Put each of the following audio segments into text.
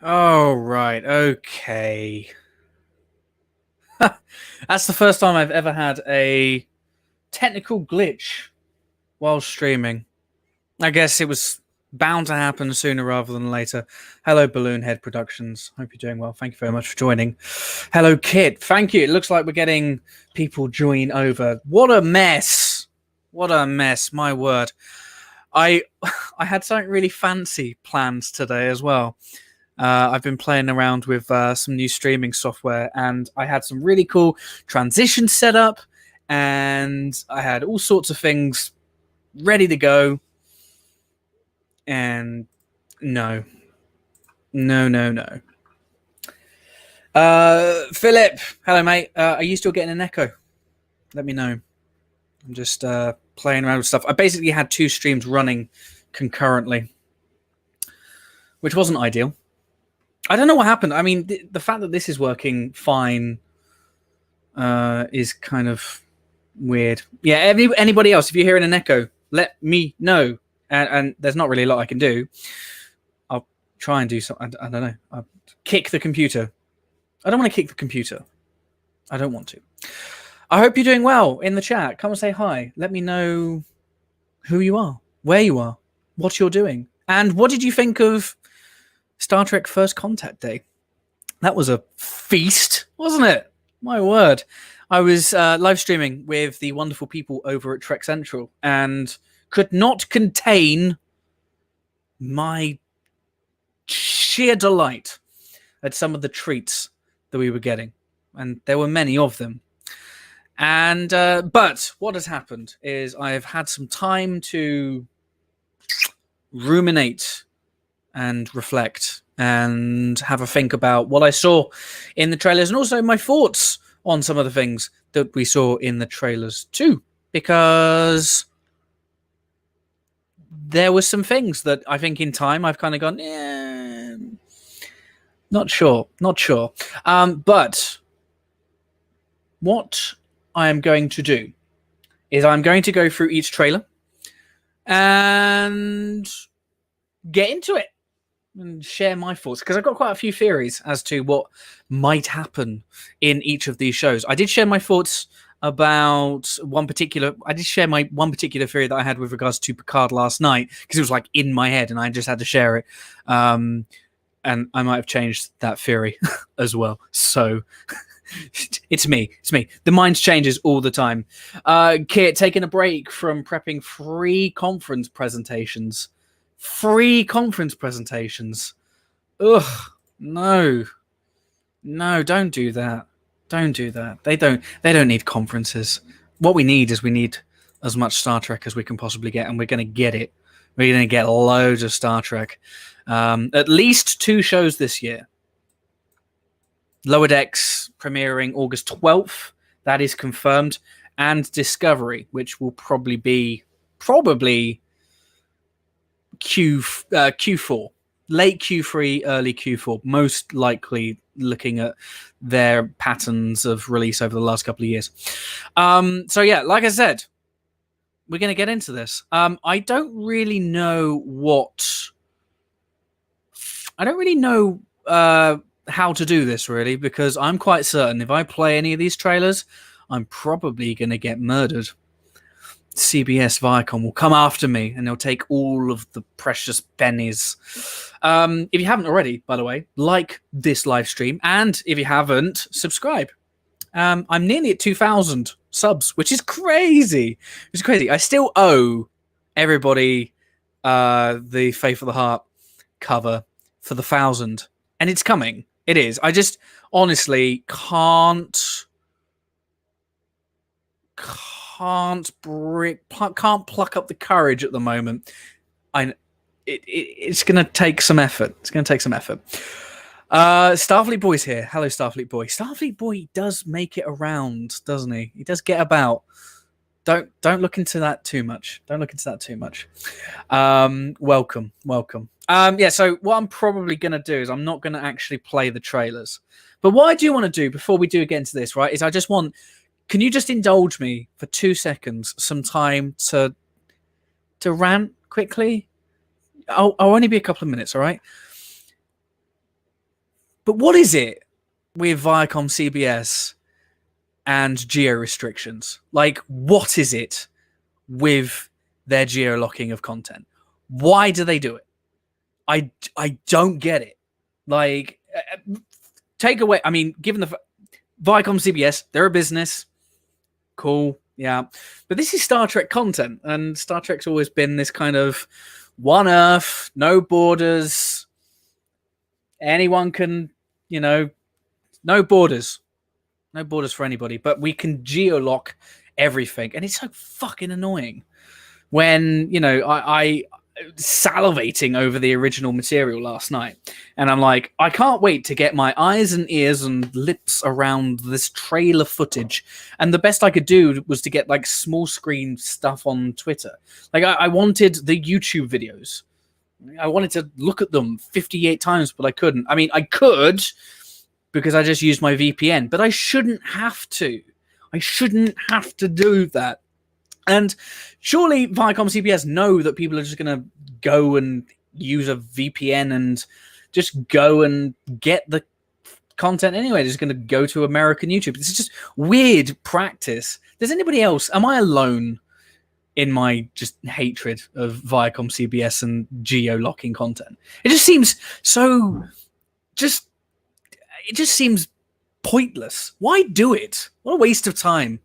Oh, right. Okay. That's the first time I've ever had a technical glitch while streaming. I guess it was bound to happen sooner rather than later. Hello, Balloon Head Productions. Hope you're doing well. Thank you very much for joining. Hello, Kit. Thank you. It looks like we're getting people join over. What a mess. What a mess. My word. I I had something really fancy planned today as well. I've been playing around with some new streaming software, and I had some really cool transitions set up, and I had all sorts of things ready to go. And no, no, no, no. Philip, hello, mate. Are you still getting an echo? Let me know. I'm just playing around with stuff. I basically had two streams running concurrently, which wasn't ideal. I don't know what happened. I mean, the fact that this is working fine is kind of weird. Yeah, anybody else, if you're hearing an echo, let me know. And there's not really a lot I can do. I'll try and do something. I don't know. I'll kick the computer. I don't want to kick the computer. I don't want to. I hope you're doing well in the chat. Come and say hi. Let me know who you are, where you are, what you're doing. And what did you think of Star Trek First Contact Day? That was a feast, wasn't it? My word. I was live streaming with the wonderful people over at Trek Central and could not contain my sheer delight at some of the treats that we were getting. And there were many of them. And but what has happened is I have had some time to ruminate and reflect and have a think about what I saw in the trailers and also my thoughts on some of the things that we saw in the trailers too, because there were some things that I think in time I've kind of gone, not sure. But what I am going to do is I'm going to go through each trailer and get into it and share my thoughts, because I've got quite a few theories as to what might happen in each of these shows. I did share my thoughts about one particular theory that I had with regards to Picard last night, because it was like in my head and I just had to share it. And I might have changed that theory as well. So it's me. The mind changes all the time. Kit, taking a break from prepping free conference presentations. Ugh, no, don't do that. They don't need conferences. What we need as much Star Trek as we can possibly get, and we're going to get it. We're going to get loads of Star Trek. At least 2 shows this year. Lower Decks premiering August 12th. That is confirmed. And Discovery, which will probably be Q4. Late Q3, early Q4. Most likely looking at their patterns of release over the last couple of years. So yeah, like I said, we're going to get into this. I don't really know how to do this, really, because I'm quite certain if I play any of these trailers, I'm probably going to get murdered. CBS Viacom will come after me and they'll take all of the precious pennies. If you haven't already, by the way, like this live stream, and if you haven't, subscribe. I'm nearly at 2,000 subs, which is crazy. I still owe everybody the Faith of the Heart cover for the 1,000, and it's coming. It is. I just honestly can't pluck up the courage at the moment. It's going to take some effort. Starfleet Boy's here. Hello, Starfleet Boy. Starfleet Boy does make it around, doesn't he? He does get about. Don't look into that too much. Welcome. Yeah, so what I'm probably going to do is I'm not going to actually play the trailers. But what I do want to do before we do get into this, right, is I just want... Can you just indulge me for 2 seconds, some time to rant quickly? I'll only be a couple of minutes, all right? But what is it with Viacom CBS and geo restrictions? Like, what is it with their geo-locking of content? Why do they do it? I don't get it. Like, take away, I mean, given the Viacom CBS, they're a business. Cool, yeah. But this is Star Trek content, and Star Trek's always been this kind of one Earth, no borders. Anyone can, no borders. No borders for anybody, but we can geo-lock everything. And it's so fucking annoying when, I salivating over the original material last night, and I'm like, I can't wait to get my eyes and ears and lips around this trailer footage. And the best I could do was to get like small screen stuff on Twitter. Like I wanted the YouTube videos. I wanted to look at them 58 times, but I couldn't. I mean, I could because I just used my VPN, but I shouldn't have to. I shouldn't have to do that. And surely Viacom CBS know that people are just going to go and use a VPN and just go and get the content anyway. They're just going to go to American YouTube. This is just weird practice. Does anybody else? Am I alone in my just hatred of Viacom CBS and geo-locking content? It just seems so. It just seems pointless. Why do it? What a waste of time.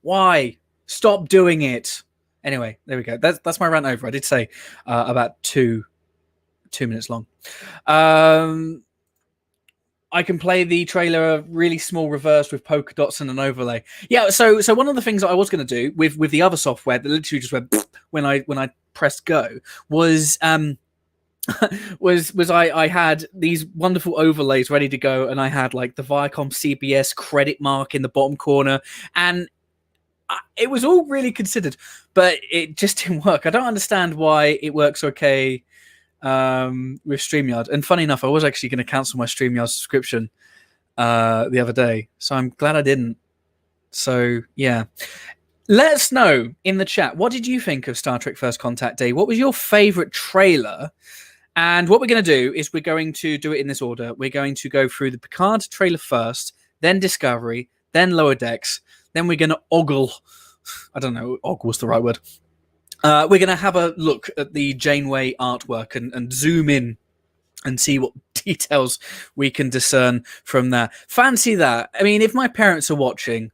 Why? Stop doing it. Anyway, there we go. That's my rant over. I did say about 2 minutes long. I can play the trailer really small reverse with polka dots and an overlay. Yeah. So one of the things that I was going to do with the other software that literally just went when I pressed go was I had these wonderful overlays ready to go, and I had like the Viacom CBS credit mark in the bottom corner, and it was all really considered, but it just didn't work. I don't understand why it works okay with StreamYard. And funny enough, I was actually going to cancel my StreamYard subscription the other day, so I'm glad I didn't. So yeah, let us know in the chat, what did you think of Star Trek First Contact Day? What was your favorite trailer? And what we're going to do is we're going to do it in this order. We're going to go through the Picard trailer first, then Discovery, then Lower Decks. Then we're going to ogle. I don't know, ogle's the right word. We're going to have a look at the Janeway artwork and zoom in and see what details we can discern from that. Fancy that. I mean, if my parents are watching,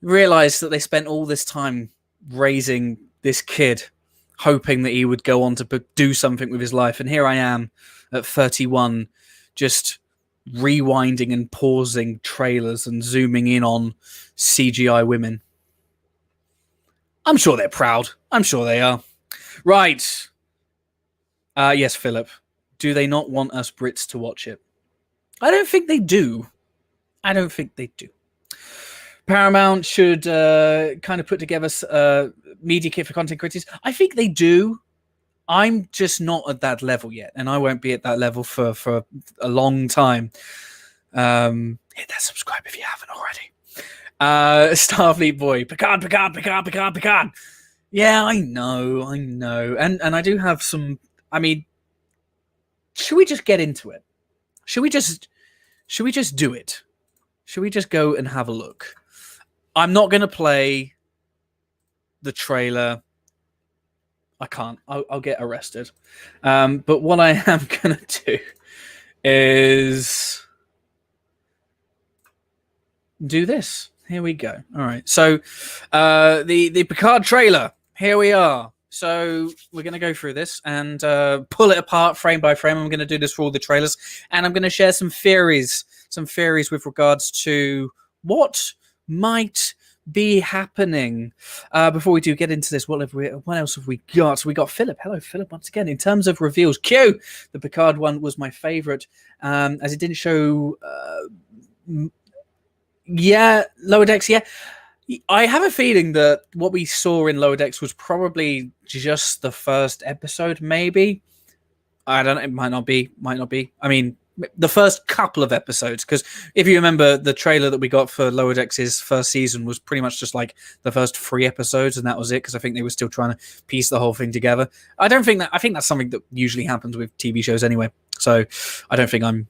realize that they spent all this time raising this kid, hoping that he would go on to do something with his life. And here I am at 31, just rewinding and pausing trailers and zooming in on CGI women. I'm sure they're proud. I'm sure they are. Right. Yes, Philip. Do they not want us Brits to watch it? I don't think they do. Paramount should kind of put together a media kit for content creators. I think they do. I'm just not at that level yet, and I won't be at that level for a long time. Hit that subscribe if you haven't already. Starfleet boy, Picard. Yeah, I know, and I do have some. I mean, should we just get into it? Should we just do it? Should we just go and have a look? I'm not going to play the trailer. I can't. I'll get arrested. But what I am going to do is do this. Here we go. All right. So the Picard trailer. Here we are. So we're going to go through this and pull it apart frame by frame. I'm going to do this for all the trailers. And I'm going to share some theories with regards to what might be happening. Before we do get into this, what else have we got? So we got Philip. Hello, Philip, once again. In terms of reveals, Q, the Picard one was my favorite, as it didn't show. Lower Decks. Yeah, I have a feeling that what we saw in Lower Decks was probably just the first episode. Maybe, I don't know. It might not be. I mean, the first couple of episodes, because if you remember, the trailer that we got for Lower Decks' first season was pretty much just like the first 3 episodes, and that was it, because I think they were still trying to piece the whole thing together. I think that's something that usually happens with TV shows anyway, so I don't think I'm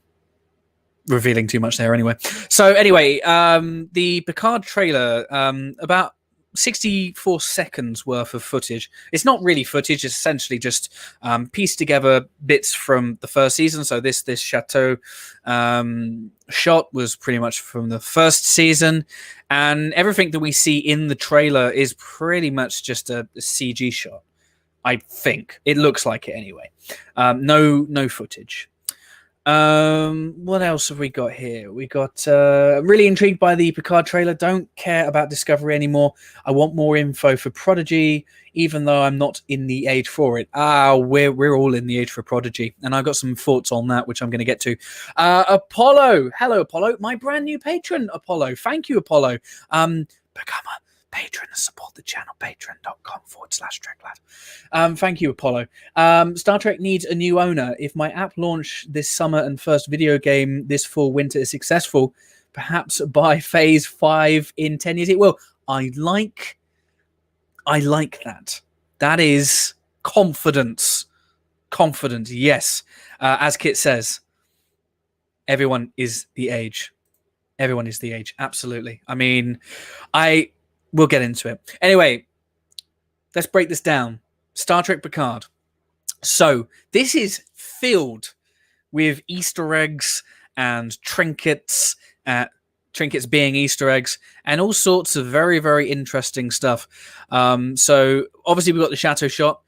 revealing too much there anyway. So anyway, the Picard trailer, about 64 seconds worth of footage. It's not really footage, it's essentially just pieced together bits from the first season. So this chateau shot was pretty much from the first season, and everything that we see in the trailer is pretty much just a CG shot. I think it looks like it anyway. No footage. What else have we got here? We got really intrigued by the Picard trailer. Don't care about Discovery anymore. I want more info for Prodigy, even though I'm not in the age for it. We're all in the age for Prodigy, and I've got some thoughts on that, which I'm going to get to. Apollo, hello Apollo, my brand new patron, Apollo. Thank you, Apollo. Become a patron and support the channel, patreon.com/TrekLad. Thank you, Apollo. Star Trek needs a new owner. If my app launch this summer and first video game this fall winter is successful, perhaps by phase 5 in 10 years it will. I like that. That is confidence. Confidence, yes. As Kit says, everyone is the age. Everyone is the age. Absolutely. I mean, we'll get into it. Anyway, let's break this down. Star Trek Picard. So this is filled with Easter eggs and trinkets, trinkets being Easter eggs, and all sorts of very, very interesting stuff. So obviously we've got the chateau shot,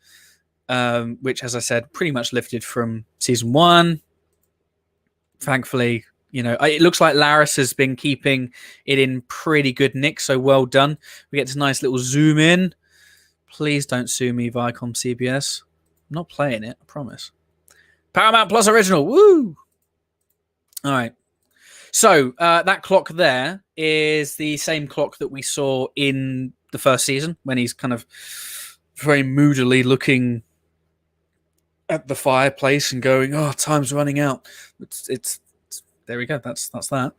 which, as I said, pretty much lifted from season 1. Thankfully, you know, it looks like Laris has been keeping it in pretty good nick, so well done. We get this nice little zoom in. Please don't sue me, Viacom CBS. I'm not playing it, I promise. Paramount Plus original, woo! All right. So that clock there is the same clock that we saw in the first season, when he's kind of very moodily looking at the fireplace and going, "Oh, time's running out." It's there we go. That's that.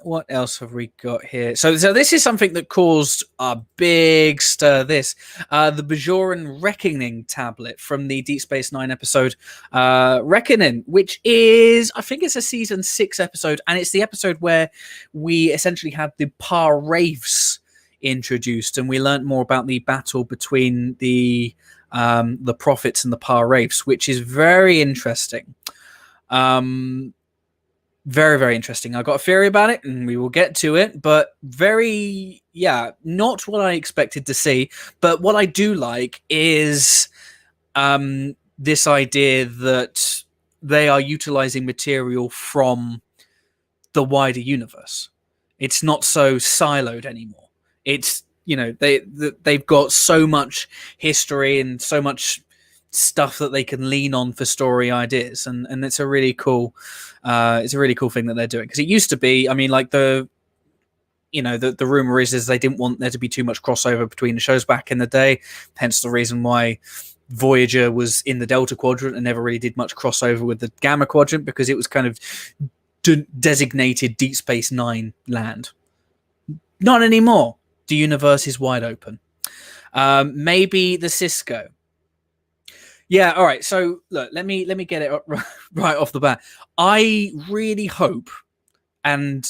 What else have we got here? So this is something that caused a big stir. The Bajoran Reckoning tablet from the Deep Space Nine episode Reckoning, which is, I think it's a season 6 episode, and it's the episode where we essentially had the Par Wraiths introduced, and we learned more about the battle between the Prophets and the Par Wraiths, which is very interesting. Very, very interesting. I've got a theory about it, and we will get to it, but not what I expected to see. But what I do like is this idea that they are utilizing material from the wider universe. It's not so siloed anymore. It's, you know, they've got so much history and so much stuff that they can lean on for story ideas, and it's a really cool thing that they're doing, because it used to be, I mean, like the rumor is they didn't want there to be too much crossover between the shows back in the day, hence the reason why Voyager was in the Delta Quadrant and never really did much crossover with the Gamma Quadrant, because it was kind of designated Deep Space Nine land. Not anymore. The universe is wide open. Maybe the Cisco. Yeah, all right. So look, let me get it right off the bat. I really hope, and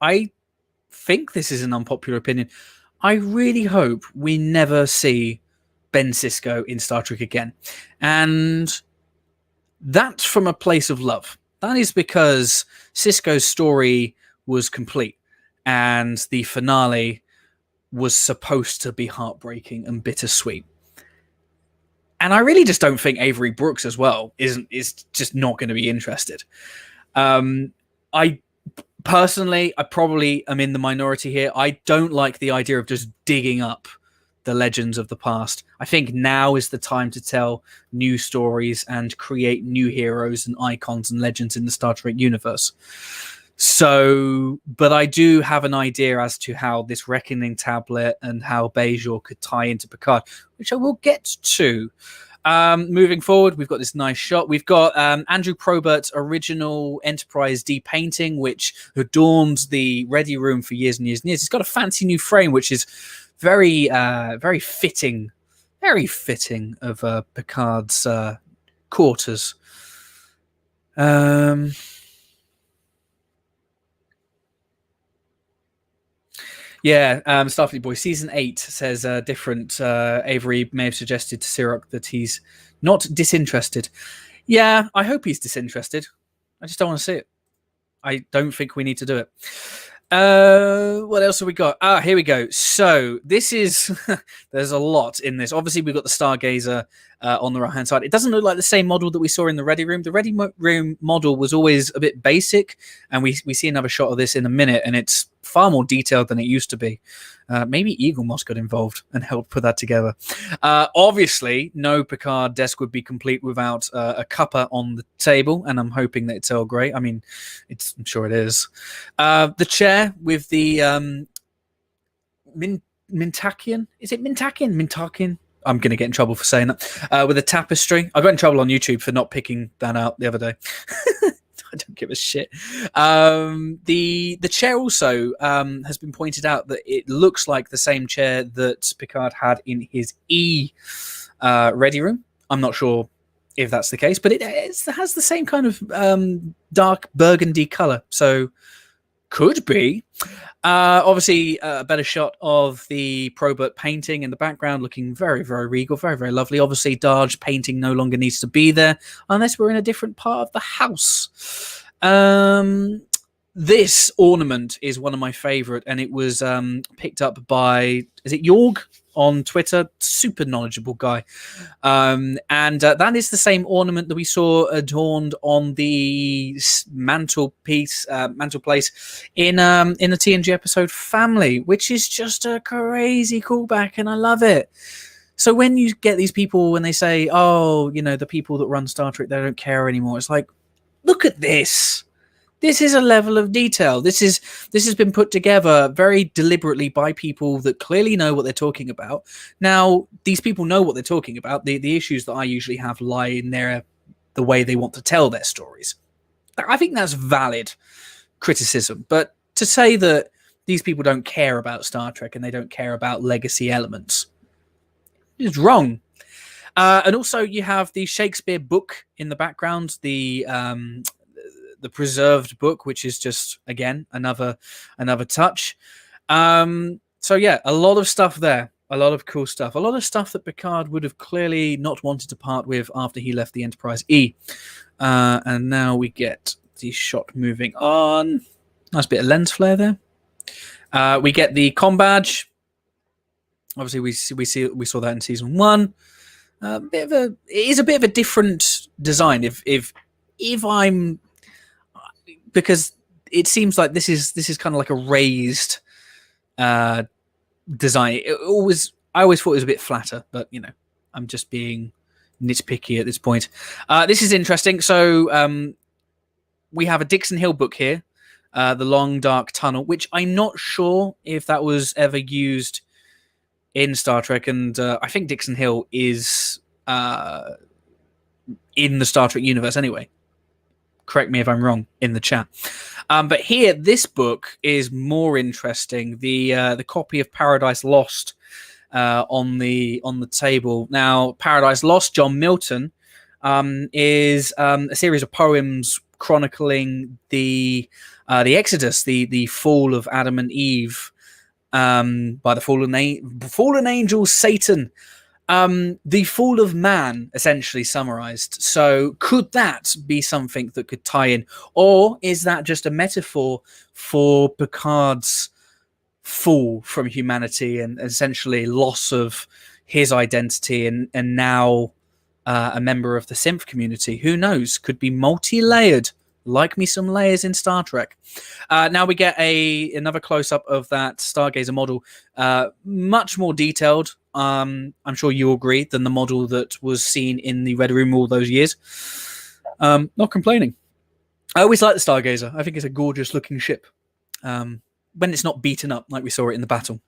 I think this is an unpopular opinion, I really hope we never see Ben Sisko in Star Trek again. And that's from a place of love. That is because Sisko's story was complete, and the finale was supposed to be heartbreaking and bittersweet. And I really just don't think Avery Brooks as well is just not going to be interested. I personally, I probably am in the minority here. I don't like the idea of just digging up the legends of the past. I think now is the time to tell new stories and create new heroes and icons and legends in the Star Trek universe. So, but I do have an idea as to how this Reckoning tablet and how Bajor could tie into Picard, which I will get to. Moving forward, we've got this nice shot. We've got Andrew Probert's original Enterprise D painting, which adorns the ready room for years and years and years. It's got a fancy new frame, which is very, very fitting of Picard's quarters. Yeah, Starfleet Boy Season 8 says different. Avery may have suggested to Sirach that he's not disinterested. Yeah, I hope he's disinterested. I just don't want to see it. I don't think we need to do it. What else have we got? Here we go. So this is there's a lot in this. Obviously, we've got the Stargazer on the right hand side. It doesn't look like the same model that we saw in the Ready Room. The Ready Room model was always a bit basic, and we see another shot of this in a minute, and it's far more detailed than it used to be. Maybe Eagle Moss got involved and helped put that together. Obviously, no Picard desk would be complete without a cuppa on the table, and I'm hoping that it's Earl Grey. I mean, I'm sure it is. The chair with the Mintakian. Is it Mintakian? Mintakian. I'm going to get in trouble for saying that. With a tapestry. I got in trouble on YouTube for not picking that out the other day. I don't give a shit. The chair also has been pointed out that it looks like the same chair that Picard had in his Ready Room. I'm not sure if that's the case, but it has the same kind of dark burgundy color. So could be. Obviously, a better shot of the Probert painting in the background, looking very, very regal, very, very lovely. Obviously, Darge painting no longer needs to be there unless we're in a different part of the house. This ornament is one of my favorite, and it was picked up by, is it Jorg on Twitter? Super knowledgeable guy. And that is the same ornament that we saw adorned on the mantelpiece in the TNG episode Family, which is just a crazy callback, and I love it. So when you get these people, when they say, oh, the people that run Star Trek, they don't care anymore, it's like, look at this. This is a level of detail. This has been put together very deliberately by people that clearly know what they're talking about. Now, these people know what they're talking about. The issues that I usually have lie in the way they want to tell their stories. I think that's valid criticism. But to say that these people don't care about Star Trek and they don't care about legacy elements is wrong. And also, you have the Shakespeare book in the background, the preserved book, which is just, again, another touch. So yeah, a lot of stuff there, a lot of cool stuff, a lot of stuff that Picard would have clearly not wanted to part with after he left the Enterprise E. And now we get the shot moving on. Nice bit of lens flare there. We get the comm badge. Obviously, we saw that in season 1. It is a bit of a different design. If I'm, because it seems like this is kind of like a raised design. I always thought it was a bit flatter, but I'm just being nitpicky at this point. This is interesting. So we have a Dixon Hill book here, The Long Dark Tunnel, which I'm not sure if that was ever used in Star Trek, and I think Dixon Hill is in the Star Trek universe anyway. Correct me if I'm wrong in the chat. But here, this book is more interesting. The copy of Paradise Lost on the table. Now, Paradise Lost, John Milton, is a series of poems chronicling the Exodus, the fall of Adam and Eve by the fallen angel Satan. The fall of man, essentially summarized. So could that be something that could tie in? Or is that just a metaphor for Picard's fall from humanity and essentially loss of his identity and now a member of the synth community? Who knows? Could be multi-layered. Like me some layers in Star Trek. Now we get another close-up of that Stargazer model. Much more detailed, I'm sure you agree, than the model that was seen in the Red Room all those years. Not complaining. I always like the Stargazer. I think it's a gorgeous-looking ship. When it's not beaten up like we saw it in the battle.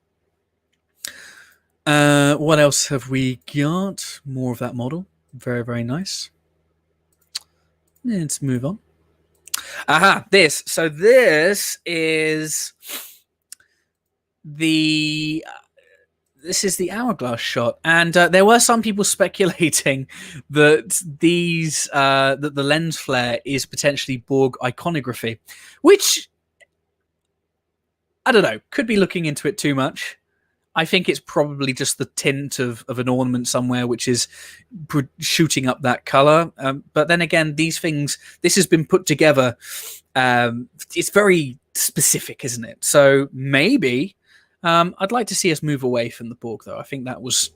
What else have we got? More of that model. Very, very nice. Let's move on. This. So this is the hourglass shot, and there were some people speculating that that the lens flare is potentially Borg iconography, which I don't know. Could be looking into it too much. I think it's probably just the tint of an ornament somewhere, which is shooting up that color. But then again, these things, this has been put together. It's very specific, isn't it? So maybe I'd like to see us move away from the Borg, though. I think that was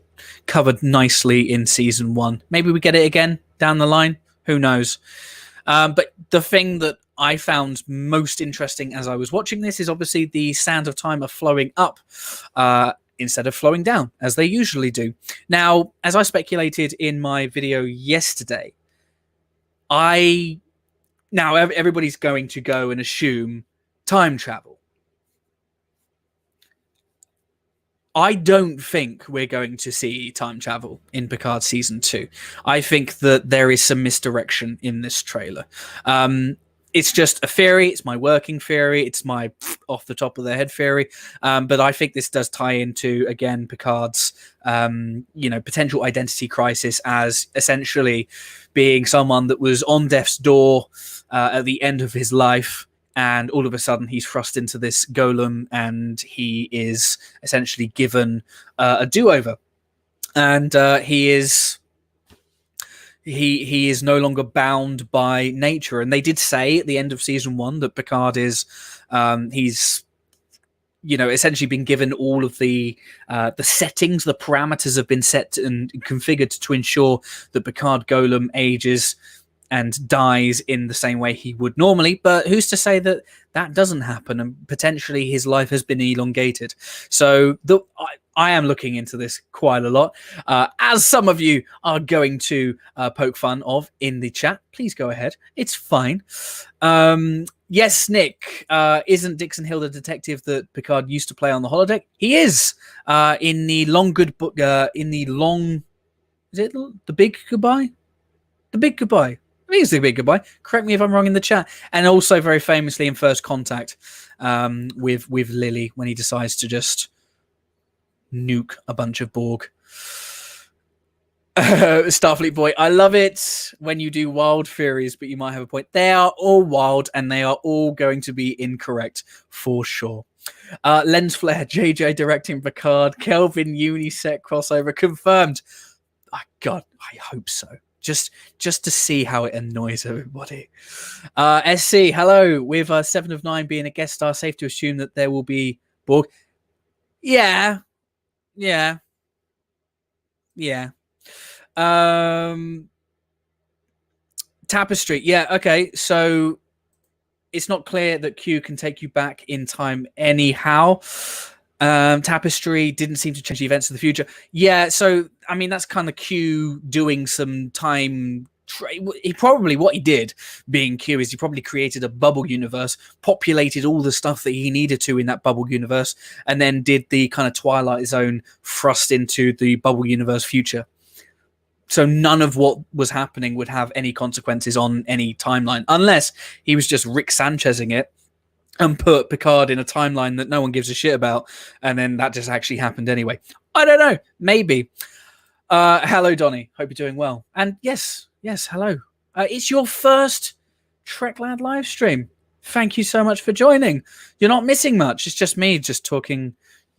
covered nicely in season 1. Maybe we get it again down the line. Who knows? But the thing that I found most interesting as I was watching this is obviously the sands of time are flowing up instead of flowing down, as they usually do. Now, as I speculated in my video yesterday, now everybody's going to go and assume time travel. I don't think we're going to see time travel in Picard Season 2. I think that there is some misdirection in this trailer. It's just a theory. It's my working theory. It's my off the top of the head theory. But I think this does tie into, again, Picard's potential identity crisis as essentially being someone that was on death's door at the end of his life. And all of a sudden, he's thrust into this golem, and he is essentially given a do-over. And he is no longer bound by nature. And they did say at the end of season 1 that Picard is he's essentially been given all of the settings, the parameters have been set and configured to ensure that Picard golem ages and dies in the same way he would normally. But who's to say that that doesn't happen, and potentially his life has been elongated? So I am looking into this quite a lot, as some of you are going to poke fun of in the chat. Please go ahead. It's fine. Yes, Nick, isn't Dixon Hill the detective that Picard used to play on the holodeck? He is in the long good book. In the long, is it the Big Goodbye? The Big Goodbye. I think it's the Big Goodbye. Correct me if I'm wrong in the chat. And also very famously in First Contact with Lily, when he decides to just nuke a bunch of Borg. Starfleet boy, I love it when you do wild theories, but you might have a point. They are all wild, and they are all going to be incorrect for sure. Lens flare, JJ directing Picard, Kelvin Uniset crossover confirmed. Oh, God, I hope so. Just to see how it annoys everybody. SC, hello. With 7 of 9 being a guest star, safe to assume that there will be Borg. Yeah. Tapestry. Yeah, okay. So it's not clear that Q can take you back in time anyhow. Tapestry didn't seem to change the events of the future. Yeah, so I mean that's kind of Q doing some time. What he did, being Q, is he probably created a bubble universe, populated all the stuff that he needed to in that bubble universe, and then did the kind of Twilight Zone thrust into the bubble universe future. So none of what was happening would have any consequences on any timeline, unless he was just Rick Sanchezing it and put Picard in a timeline that no one gives a shit about, and then that just actually happened anyway. I don't know. Maybe. Hello, Donnie. Hope you're doing well. And yes, hello. It's your first TrekLad live stream. Thank you so much for joining. You're not missing much. It's just me just talking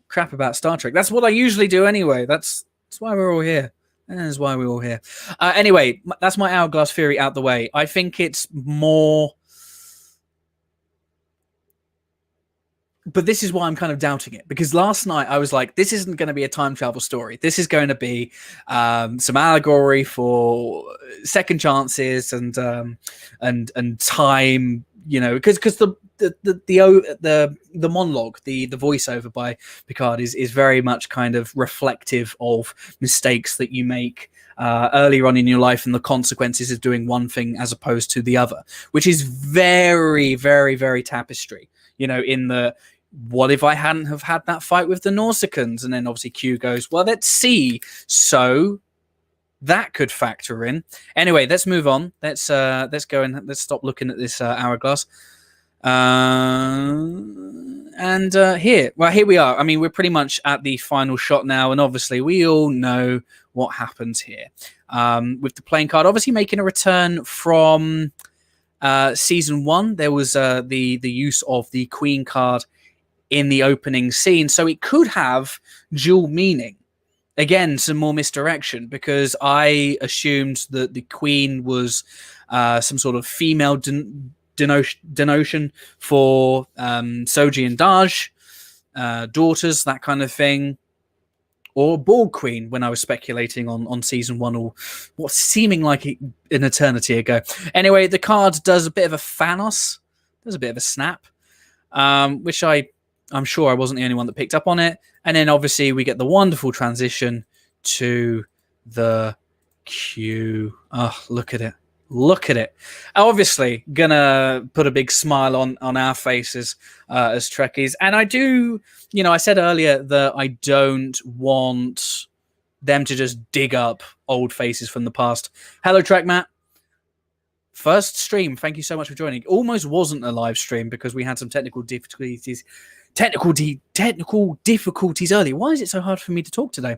crap about Star Trek. That's what I usually do anyway. That's why we're all here. That's why we're all here. Anyway, that's my hourglass theory out the way. I think it's more... But this is why I'm kind of doubting it, because last night I was like, this isn't going to be a time travel story. This is going to be some allegory for second chances and time, because the monologue, the voiceover by Picard is very much kind of reflective of mistakes that you make earlier on in your life and the consequences of doing one thing as opposed to the other, which is very, very, very Tapestry. In the, what if I hadn't have had that fight with the Nausicans? And then obviously Q goes, well, let's see. So that could factor in. Anyway, let's move on. Let's go and let's stop looking at this hourglass. Here we are. I mean, we're pretty much at the final shot now, and obviously we all know what happens here. With the playing card obviously making a return from season 1, there was the use of the Queen card in the opening scene. So it could have dual meaning. Again, some more misdirection, because I assumed that the Queen was some sort of female denotion for Soji and Daj, daughters, that kind of thing. Or Borg Queen when I was speculating on season 1, or what's seeming like an eternity ago. Anyway, the card does a bit of a Thanos, does a bit of a snap, which I'm sure I wasn't the only one that picked up on it. And then obviously we get the wonderful transition to the Q. Oh, look at it. Look at it. Obviously, gonna put a big smile on our faces as Trekkies. And I do, I said earlier that I don't want them to just dig up old faces from the past. Hello, Trek Matt. First stream. Thank you so much for joining. Almost wasn't a live stream because we had some technical difficulties. Technical difficulties earlier. Why is it so hard for me to talk today?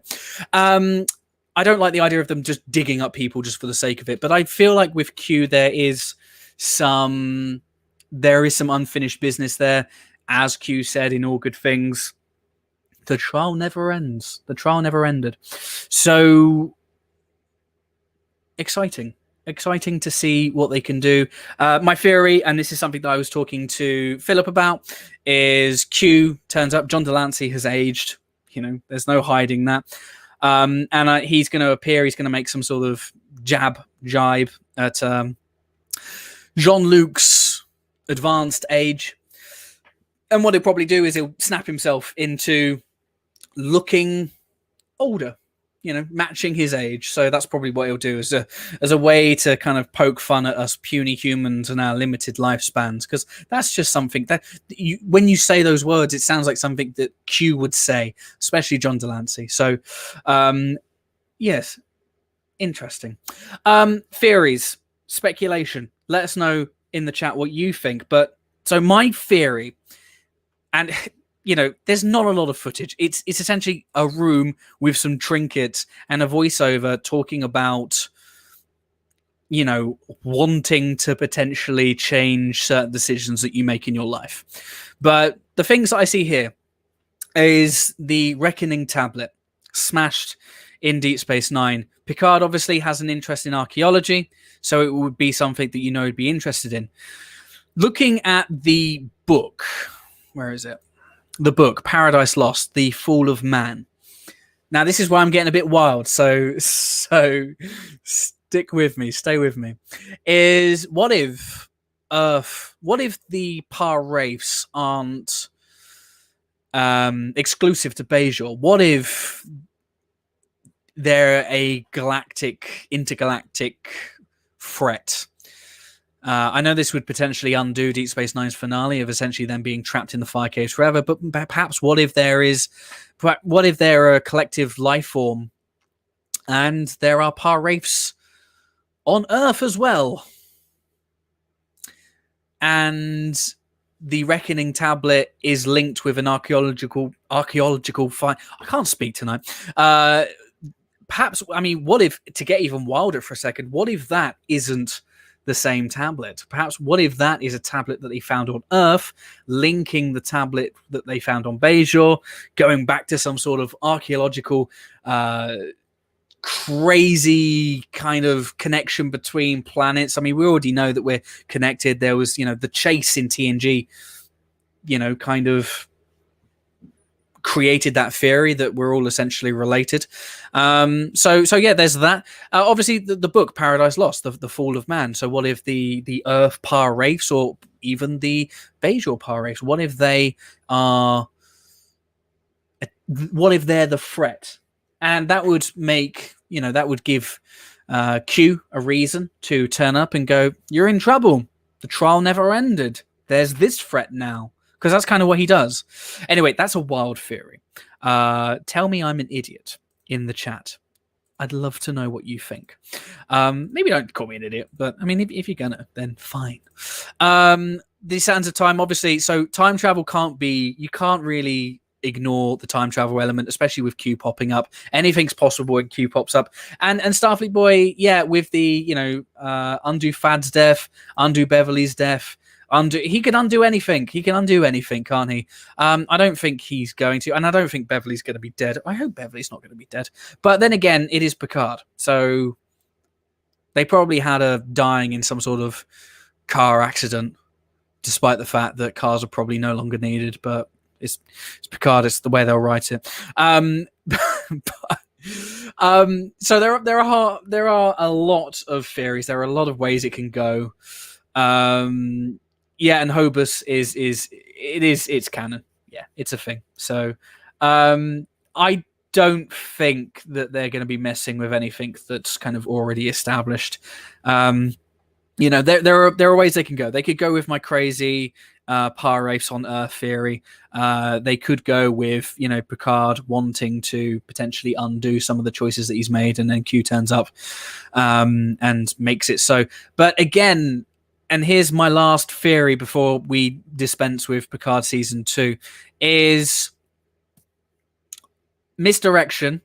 I don't like the idea of them just digging up people just for the sake of it, but I feel like with Q there is some unfinished business there. As Q said in All Good Things, the trial never ends. The trial never ended. So exciting to see what they can do. My theory, and this is something that I was talking to Philip about, is Q turns up. John Delancey has aged. There's no hiding that. And he's going to appear. He's going to make some sort of jibe at Jean-Luc's advanced age. And what he'll probably do is he'll snap himself into looking older, matching his age. So that's probably what he'll do as a way to kind of poke fun at us puny humans and our limited lifespans. Because that's just something that when you say those words, it sounds like something that Q would say, especially John Delancey. So, yes, interesting. Theories, speculation. Let us know in the chat what you think. But so my theory, and there's not a lot of footage. It's essentially a room with some trinkets and a voiceover talking about, wanting to potentially change certain decisions that you make in your life. But the things that I see here is the Reckoning tablet smashed in Deep Space Nine. Picard obviously has an interest in archaeology, so it would be something that would be interested in. Looking at the book, where is it? The book, Paradise Lost, The Fall of Man. Now, this is why I'm getting a bit wild, so stick with me, stay with me. Is what if the Par Wraiths aren't exclusive to Bajor? What if they're a intergalactic threat? I know this would potentially undo Deep Space Nine's finale of essentially them being trapped in the fire caves forever, but perhaps what if they're a collective life form and there are Par Wraiths on Earth as well? And the Reckoning tablet is linked with an archaeological find. I can't speak tonight. Perhaps, what if, to get even wilder for a second, what if that isn't the same tablet? Perhaps what if that is a tablet that they found on Earth, linking the tablet that they found on Bajor, going back to some sort of archaeological crazy kind of connection between planets. We already know that we're connected. There was, the chase in TNG, kind of created that theory that we're all essentially related. So yeah, there's that. Obviously, the book Paradise Lost, the Fall of Man. So what if the Earth Par Wraiths, or even the Bajor Par Wraiths, what if they are? What if they're the threat? And that would make, that would give Q a reason to turn up and go, "You're in trouble. The trial never ended. There's this threat now." Because that's kind of what he does. Anyway, that's a wild theory. Tell me I'm an idiot in the chat. I'd love to know what you think. Maybe don't call me an idiot, but if you're gonna, then fine. The Sands of Time, obviously. So time travel you can't really ignore the time travel element, especially with Q popping up. Anything's possible when Q pops up. And Starfleet Boy, yeah, with the, undo Fad's death, undo Beverly's death, He can undo anything. He can undo anything, can't he? I don't think he's going to, and I don't think Beverly's going to be dead. I hope Beverly's not going to be dead. But then again, it is Picard, so they probably had her dying in some sort of car accident, despite the fact that cars are probably no longer needed. But it's Picard. It's the way they'll write it. So there are a lot of theories. There are a lot of ways it can go. Yeah, and Hobus it's canon. Yeah, it's a thing. So I don't think that they're going to be messing with anything that's kind of already established. You know, there are ways they can go. They could go with my crazy Pirates on Earth theory. They could go with, you know, Picard wanting to potentially undo some of the choices that he's made, and then Q turns up and makes it so. But again, and here's my last theory before we dispense with Picard season 2, is misdirection.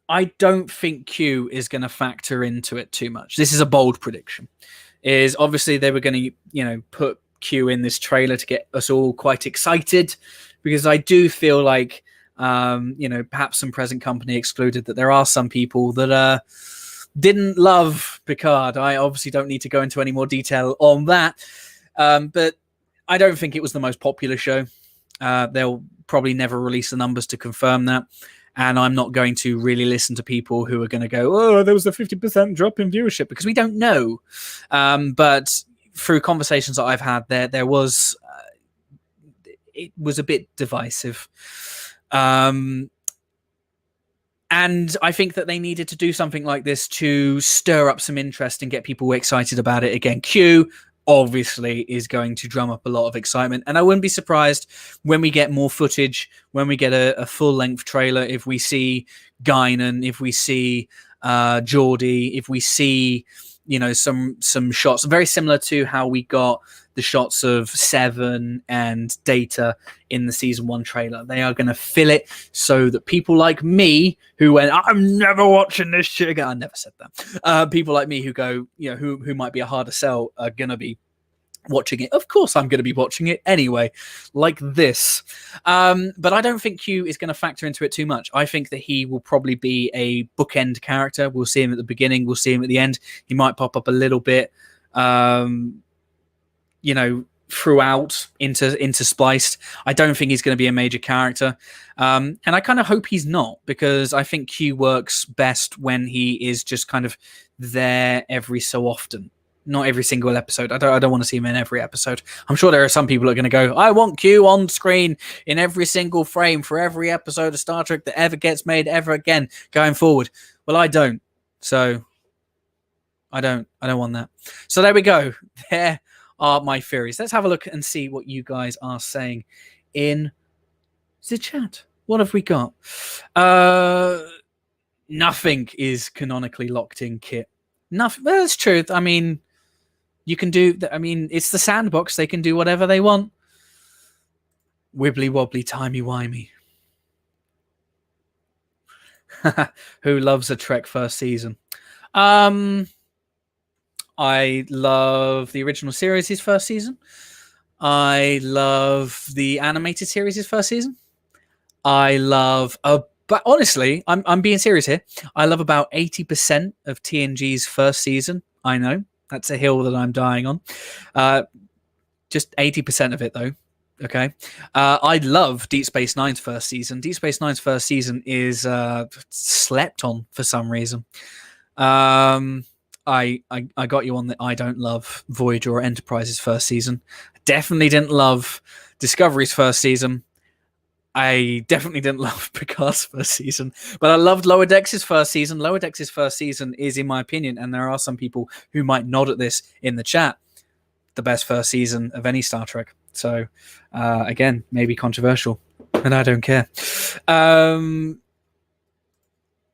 I don't think Q is going to factor into it too much. This is a bold prediction. Is obviously they were going to, you know, put Q in this trailer to get us all quite excited, because I do feel like, you know, perhaps some present company excluded, that there are some people that didn't love Picard. I obviously don't need to go into any more detail on that, but I don't think it was the most popular show. They'll probably never release the numbers to confirm that. And I'm not going to really listen to people who are going to go, oh, there was a 50% drop in viewership, because we don't know. But through conversations that I've had, there was, it was a bit divisive. And I think that they needed to do something like this to stir up some interest and get people excited about it again. Q obviously is going to drum up a lot of excitement, and I wouldn't be surprised when we get more footage, when we get a full-length trailer, if we see Guinan, if we see Geordi, if we see, you know, some shots very similar to how we got the shots of Seven and Data in the season 1 trailer. They are going to fill it so that people like me, who went, I'm never watching this shit again. I never said that. People like me who go, you know, who might be a harder sell, are going to be watching it. Of course I'm going to be watching it anyway, like this. But I don't think Q is going to factor into it too much. I think that he will probably be a bookend character. We'll see him at the beginning, we'll see him at the end. He might pop up a little bit, you know, throughout into Spliced. I don't think he's going to be a major character. And I kind of hope he's not, because I think Q works best when he is just kind of there every so often. Not every single episode. I don't want to see him in every episode. I'm sure there are some people who are going to go, I want Q on screen in every single frame for every episode of Star Trek that ever gets made ever again going forward. Well, I don't. So I don't want that. So there we go. There are my theories. Let's have a look and see what you guys are saying in the chat. What have we got? Nothing is canonically locked in, Kit. Nothing. Well, that's true. I mean, you can do. I mean, it's the sandbox. They can do whatever they want. Wibbly wobbly, timey wimey. Who loves a Trek first season? I love the original series' first season. I love the animated series' first season. I love, but honestly, I'm being serious here. I love about 80% of TNG's first season. I know that's a hill that I'm dying on. Just 80% of it, though. Okay. I love Deep Space Nine's first season. Deep Space Nine's first season is slept on for some reason. I got you on that. I don't love Voyager or Enterprise's first season. I definitely didn't love Discovery's first season. I definitely didn't love Picard's first season, but I loved Lower Decks' first season. Lower Decks' first season is, in my opinion, and there are some people who might nod at this in the chat, the best first season of any Star Trek. So, again, maybe controversial, and I don't care.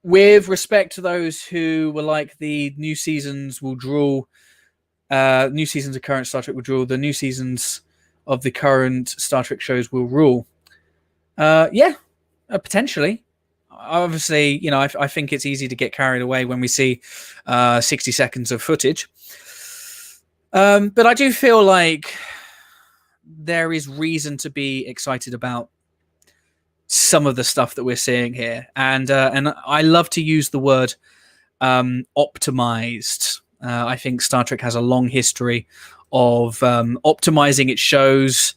With respect to those who were like, the new seasons will draw, new seasons of current Star Trek will draw, the new seasons of the current Star Trek shows will rule. Yeah, potentially. Obviously, you know, I think it's easy to get carried away when we see 60 seconds of footage. But I do feel like there is reason to be excited about some of the stuff that we're seeing here, and I love to use the word optimized. I think Star Trek has a long history of optimizing its shows.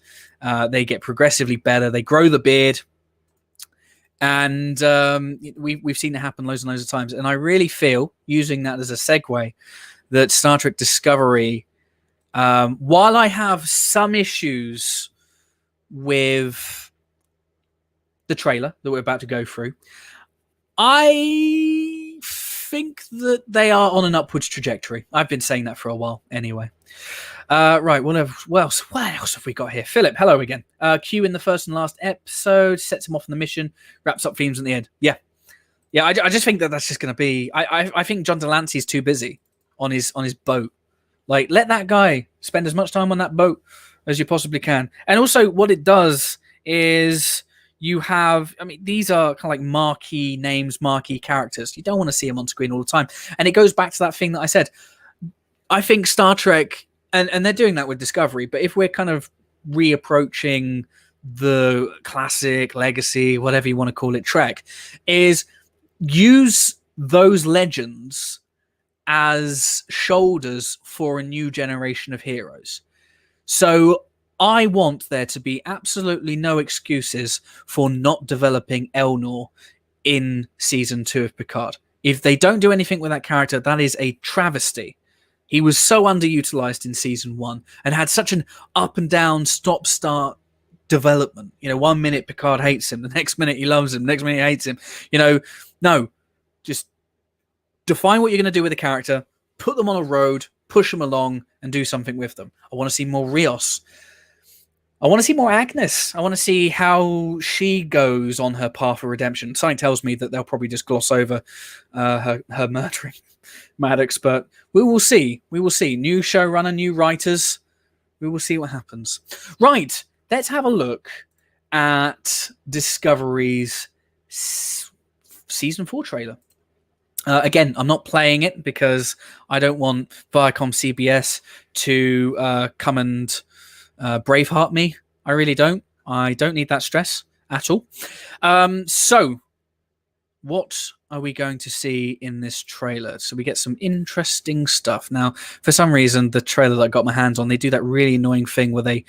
They get progressively better. They grow the beard, and we've seen it happen loads and loads of times. And I really feel, using that as a segue, that Star Trek Discovery, while I have some issues with the trailer that we're about to go through, I think that they are on an upwards trajectory. I've been saying that for a while anyway. Right, what else have we got here? Philip, hello again. Q in the first and last episode sets him off on the mission, wraps up themes in the end. Yeah. I just think that's just going to be... I think John Delancey's too busy on his boat. Like, let that guy spend as much time on that boat as you possibly can. And also, what it does is... you have, I mean, these are kind of like marquee names, marquee characters. You don't want to see them on screen all the time. And it goes back to that thing that I said. I think Star Trek, and they're doing that with Discovery, but if we're kind of reapproaching the classic, legacy, whatever you want to call it, Trek, is use those legends as shoulders for a new generation of heroes. So I want there to be absolutely no excuses for not developing Elnor in season 2 of Picard. If they don't do anything with that character, that is a travesty. He was so underutilized in season 1 and had such an up and down, stop-start development. 1 minute Picard hates him, the next minute he loves him, the next minute he hates him. No, just define what you're going to do with the character, put them on a road, push them along, and do something with them. I want to see more Rios. I want to see more Agnes. I want to see how she goes on her path of redemption. Something tells me that they'll probably just gloss over her murdering Maddox, but we will see. We will see. New showrunner, new writers. We will see what happens. Right, let's have a look at Discovery's season 4 trailer. Again, I'm not playing it because I don't want Viacom CBS to come and Braveheart me. I really don't. I don't need that stress at all. So what are we going to see in this trailer? So we get some interesting stuff. Now, for some reason, the trailer that I got my hands on, they do that really annoying thing where they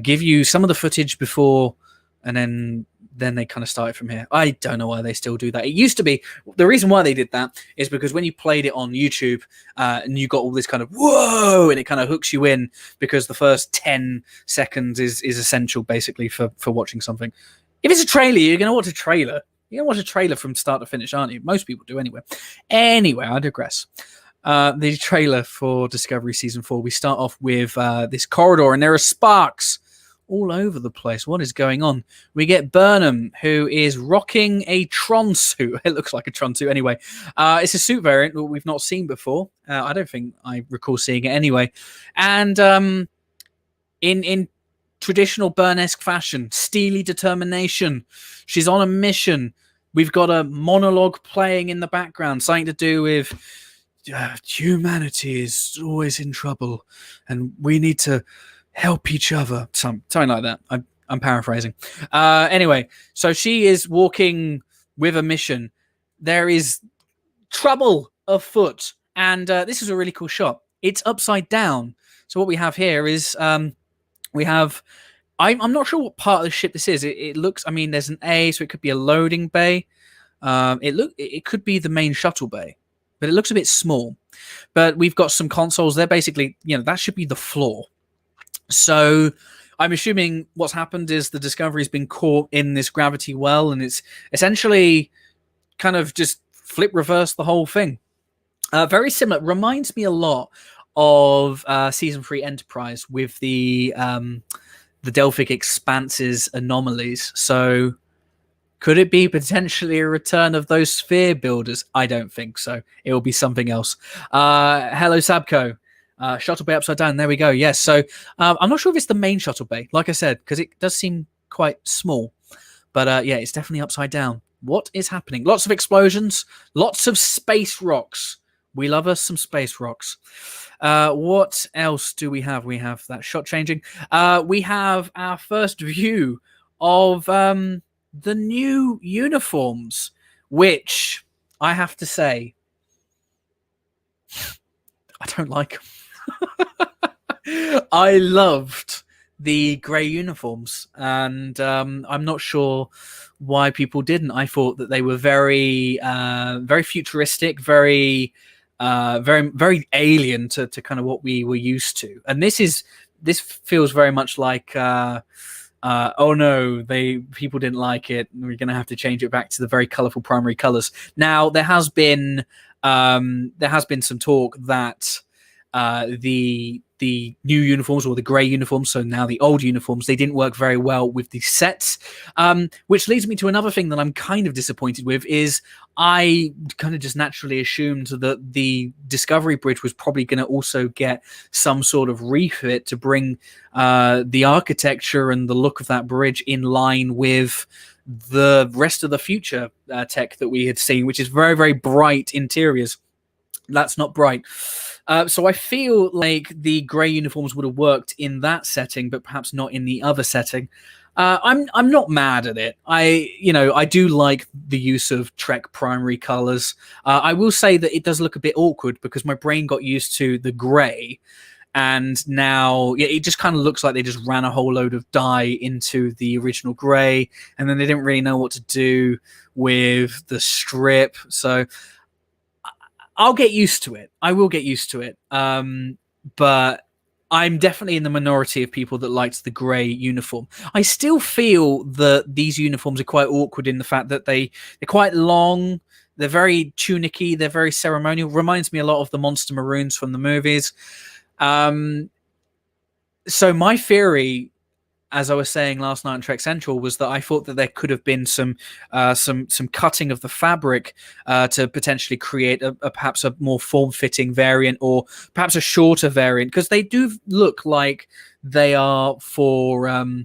give you some of the footage before and then they kind of start it from here. I don't know why they still do that. It used to be, the reason why they did that is because when you played it on YouTube and you got all this kind of whoa, and it kind of hooks you in because the first 10 seconds is essential basically for watching something. If it's a trailer, you're going to watch a trailer. You're going to watch a trailer from start to finish, aren't you? Most people do anyway. Anyway, I digress. The trailer for Discovery Season 4, we start off with this corridor and there are sparks all over the place. What is going on? We get Burnham, who is rocking a Tron suit. It looks like a Tron suit anyway. It's a suit variant that we've not seen before. I don't think I recall seeing it anyway. And in traditional Byrne-esque fashion, steely determination. She's on a mission. We've got a monologue playing in the background, something to do with humanity is always in trouble and we need to help each other, something like that. I'm paraphrasing. Anyway, so she is walking with a mission. There is trouble afoot, and this is a really cool shot. It's upside down. So what we have here is we have. I'm not sure what part of the ship this is. It looks. I mean, there's an A, so it could be a loading bay. It could be the main shuttle bay, but it looks a bit small. But we've got some consoles. They're basically, that should be the floor. So I'm assuming what's happened is the Discovery's been caught in this gravity well, and it's essentially kind of just flip reverse the whole thing. Very similar. Reminds me a lot of Season 3 Enterprise with the Delphic Expanse's anomalies. So could it be potentially a return of those sphere builders? I don't think so. It will be something else. Hello, Sabco. Shuttle bay upside down. There we go. Yes. So I'm not sure if it's the main shuttle bay, like I said, because it does seem quite small. But yeah, it's definitely upside down. What is happening? Lots of explosions, lots of space rocks. We love us some space rocks. What else do we have? We have that shot changing. We have our first view of the new uniforms, which I have to say, I don't like them. I loved the grey uniforms, and I'm not sure why people didn't. I thought that they were very, very futuristic, very alien to kind of what we were used to. And this feels very much like, oh no, people didn't like it. We're going to have to change it back to the very colourful primary colours. Now there has been some talk that the new uniforms, or the grey uniforms, so now the old uniforms, they didn't work very well with the sets, which leads me to another thing that I'm kind of disappointed with. Is I kind of just naturally assumed that the Discovery Bridge was probably going to also get some sort of refit to bring the architecture and the look of that bridge in line with the rest of the future tech that we had seen, which is very, very bright interiors. That's not bright. So I feel like the grey uniforms would have worked in that setting, but perhaps not in the other setting. I'm not mad at it. I do like the use of Trek primary colors. I will say that it does look a bit awkward because my brain got used to the grey, and now it just kind of looks like they just ran a whole load of dye into the original grey, and then they didn't really know what to do with the strip. So I'll get used to it. I will get used to it. But I'm definitely in the minority of people that liked the grey uniform. I still feel that these uniforms are quite awkward in the fact that they're quite long. They're very tunicky. They're very ceremonial. Reminds me a lot of the Monster Maroons from the movies. So my theory, as I was saying last night on Trek Central, was that I thought that there could have been some cutting of the fabric to potentially create perhaps a more form-fitting variant, or perhaps a shorter variant, because they do look like they are for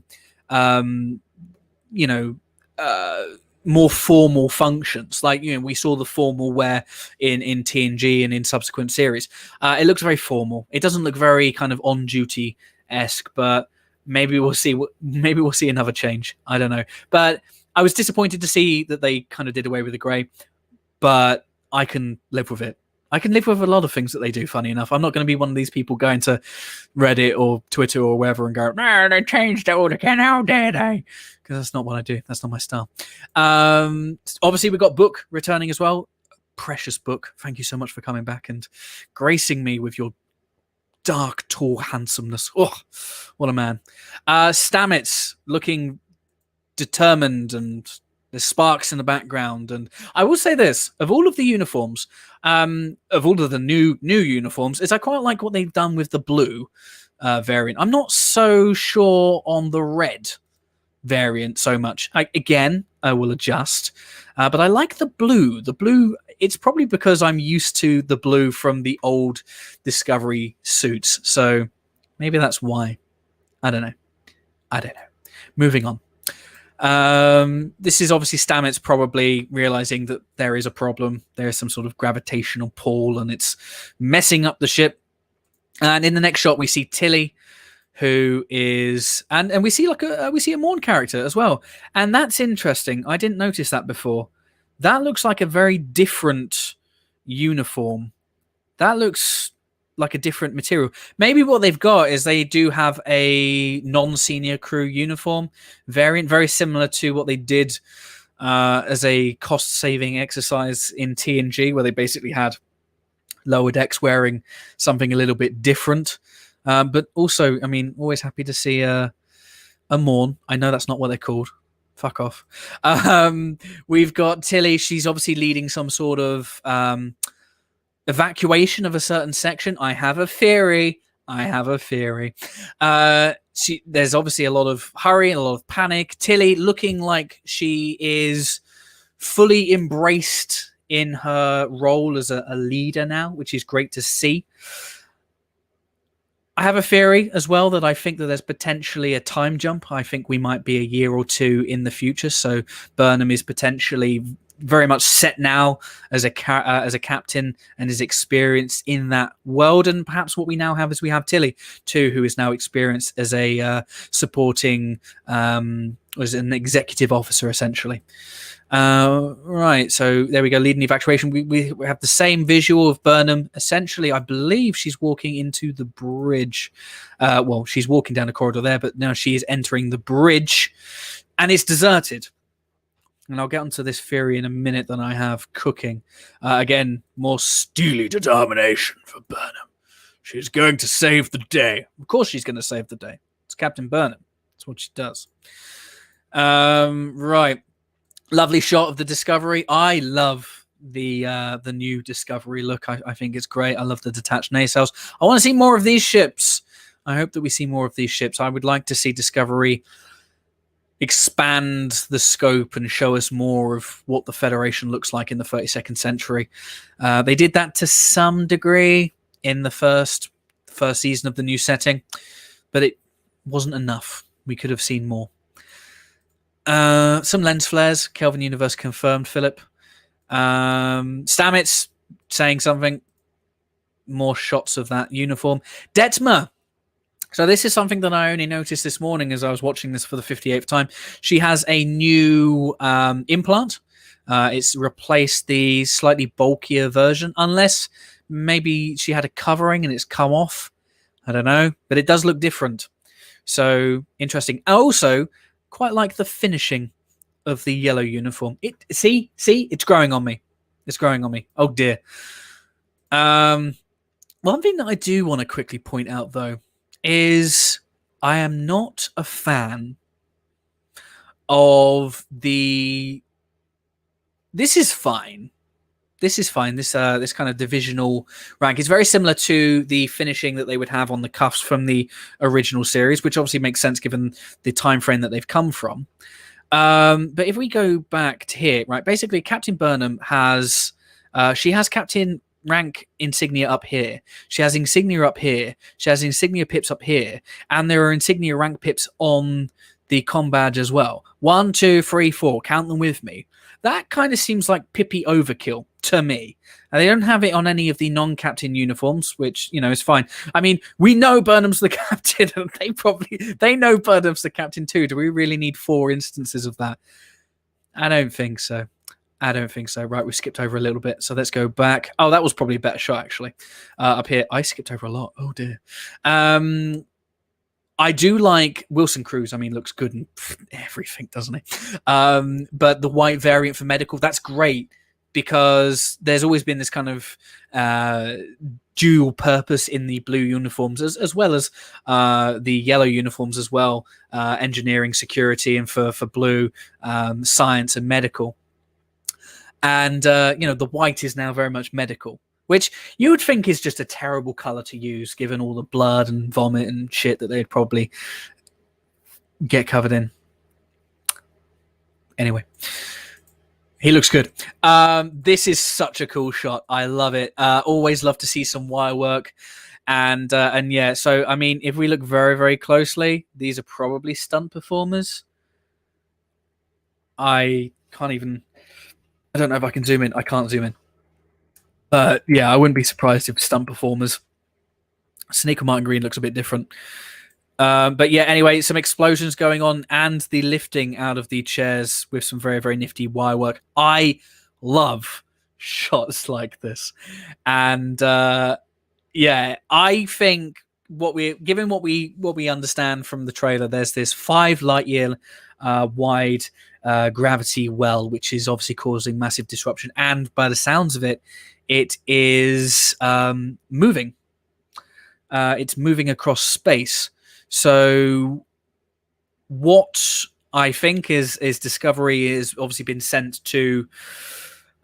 more formal functions. Like, we saw the formal wear in TNG and in subsequent series. It looks very formal. It doesn't look very kind of on-duty-esque, but maybe we'll see another change. I don't know. But I was disappointed to see that they kind of did away with the grey, but I can live with it. I can live with a lot of things that they do, funny enough. I'm not going to be one of these people going to Reddit or Twitter or wherever and go, no, they changed it all again. How dare they? Because that's not what I do. That's not my style. Obviously, we've got Book returning as well. Precious Book. Thank you so much for coming back and gracing me with your dark, tall handsomeness. Oh, what a man. Stamets looking determined, and there's sparks in the background. And I will say this, of all of the uniforms, of all of the new uniforms, is I quite like what they've done with the blue variant. I'm not so sure on the red variant so much. I will adjust. But I like the blue. The blue, it's probably because I'm used to the blue from the old Discovery suits. So maybe that's why. I don't know. Moving on. This is obviously Stamets probably realizing that there is a problem. There is some sort of gravitational pull, and it's messing up the ship. And in the next shot, we see Tilly, who is, and we see a Morn character as well, and that's interesting. I didn't notice that before. That looks like a very different uniform. That looks like a different material. Maybe what they've got is they do have a non-senior crew uniform variant, very similar to what they did as a cost-saving exercise in TNG, where they basically had lower decks wearing something a little bit different. But also, I mean, always happy to see a Morn. I know that's not what they're called. Fuck off. We've got Tilly. She's obviously leading some sort of evacuation of a certain section. I have a theory. There's obviously a lot of hurry and a lot of panic. Tilly looking like she is fully embraced in her role as a leader now, which is great to see. I have a theory as well that I think that there's potentially a time jump. I think we might be a year or two in the future. So Burnham is potentially very much set now as a captain and is experienced in that world. And perhaps what we now have is we have Tilly too, who is now experienced as a supporting, as an executive officer essentially. Right, so there we go, leading the evacuation. We have the same visual of Burnham. Essentially, I believe she's walking into the bridge. Well, she's walking down the corridor there, but now she is entering the bridge, and it's deserted. And I'll get onto this theory in a minute that I have cooking. Again, more steely determination for Burnham. She's going to save the day. Of course she's going to save the day. It's Captain Burnham. That's what she does. Right. Lovely shot of the Discovery. I love the new Discovery look. I think it's great. I love the detached nacelles. I want to see more of these ships. I hope that we see more of these ships. I would like to see Discovery expand the scope and show us more of what the Federation looks like in the 32nd century. They did that to some degree in the first season of the new setting, but it wasn't enough. We could have seen more. Some lens flares. Kelvin Universe confirmed, Philip. Stamets saying something. More shots of that uniform. Detmer. So this is something that I only noticed this morning as I was watching this for the 58th time. She has a new implant. It's replaced the slightly bulkier version, unless maybe she had a covering and it's come off. I don't know, but it does look different. So interesting. I also quite like the finishing of the yellow uniform. See, it's growing on me. It's growing on me. Oh dear. One thing that I do want to quickly point out though is I am not a fan of the. This is fine. This kind of divisional rank is very similar to the finishing that they would have on the cuffs from the original series, which obviously makes sense given the time frame that they've come from. But if we go back to here, right, basically Captain Burnham has she has Captain rank insignia up here. She has insignia up here. She has insignia pips up here, and there are insignia rank pips on the comm badge as well. 1, 2, 3, 4. Count them with me. That kind of seems like Pippi overkill to me. And they don't have it on any of the non-captain uniforms, which, you know, is fine. I mean, we know Burnham's the captain, and they know Burnham's the captain too. Do we really need 4 instances of that? I don't think so. Right, we skipped over a little bit, so let's go back. Oh, that was probably a better shot, actually. Up here, I skipped over a lot. Oh, dear. I do like Wilson Cruz. I mean, looks good in everything, doesn't he? But the white variant for medical, that's great because there's always been this kind of dual purpose in the blue uniforms as well as the yellow uniforms as well. Engineering, security, and for blue, science and medical. And, the white is now very much medical, which you would think is just a terrible color to use, given all the blood and vomit and shit that they'd probably get covered in. Anyway, he looks good. This is such a cool shot. I love it. Always love to see some wire work. And yeah, so, I mean, if we look very, very closely, these are probably stunt performers. I don't know if I can zoom in. I can't zoom in. But yeah, I wouldn't be surprised if stunt performers. Sneaker Martin Green looks a bit different. But yeah, anyway, some explosions going on and the lifting out of the chairs with some very, very nifty wire work. I love shots like this. And yeah, I think given what we understand from the trailer, there's this 5 light year wide gravity well, which is obviously causing massive disruption. And by the sounds of it, it is moving. It's moving across space. So what I think is Discovery is obviously been sent to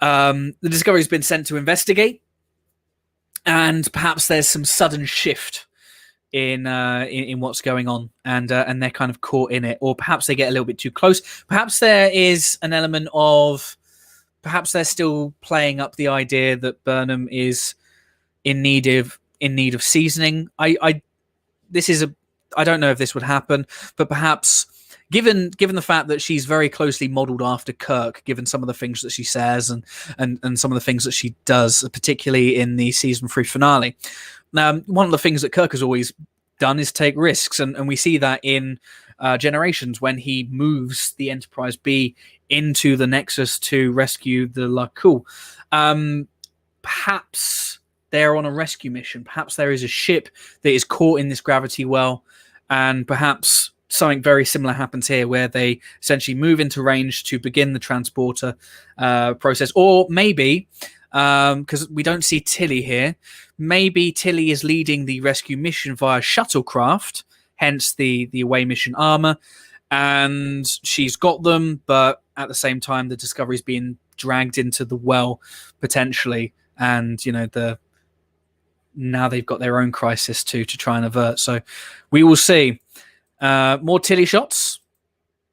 the Discovery's been sent to investigate, and perhaps there's some sudden shift in what's going on, and they're kind of caught in it, or perhaps they get a little bit too close. Perhaps there is an element of perhaps they're still playing up the idea that Burnham is in need of seasoning. I I don't know if this would happen, but perhaps given the fact that she's very closely modeled after Kirk, given some of the things that she says and some of the things that she does, particularly in the season 3 finale. One of the things that Kirk has always done is take risks, and we see that in Generations when he moves the Enterprise B into the Nexus to rescue the Laku. Perhaps they're on a rescue mission. Perhaps there is a ship that is caught in this gravity well, and perhaps something very similar happens here where they essentially move into range to begin the transporter process. Or maybe, because we don't see Tilly here, maybe Tilly is leading the rescue mission via shuttlecraft, hence the away mission armor, and she's got them, but at the same time the Discovery's being dragged into the well potentially, and now they've got their own crisis to try and avert. So we will see. More Tilly shots.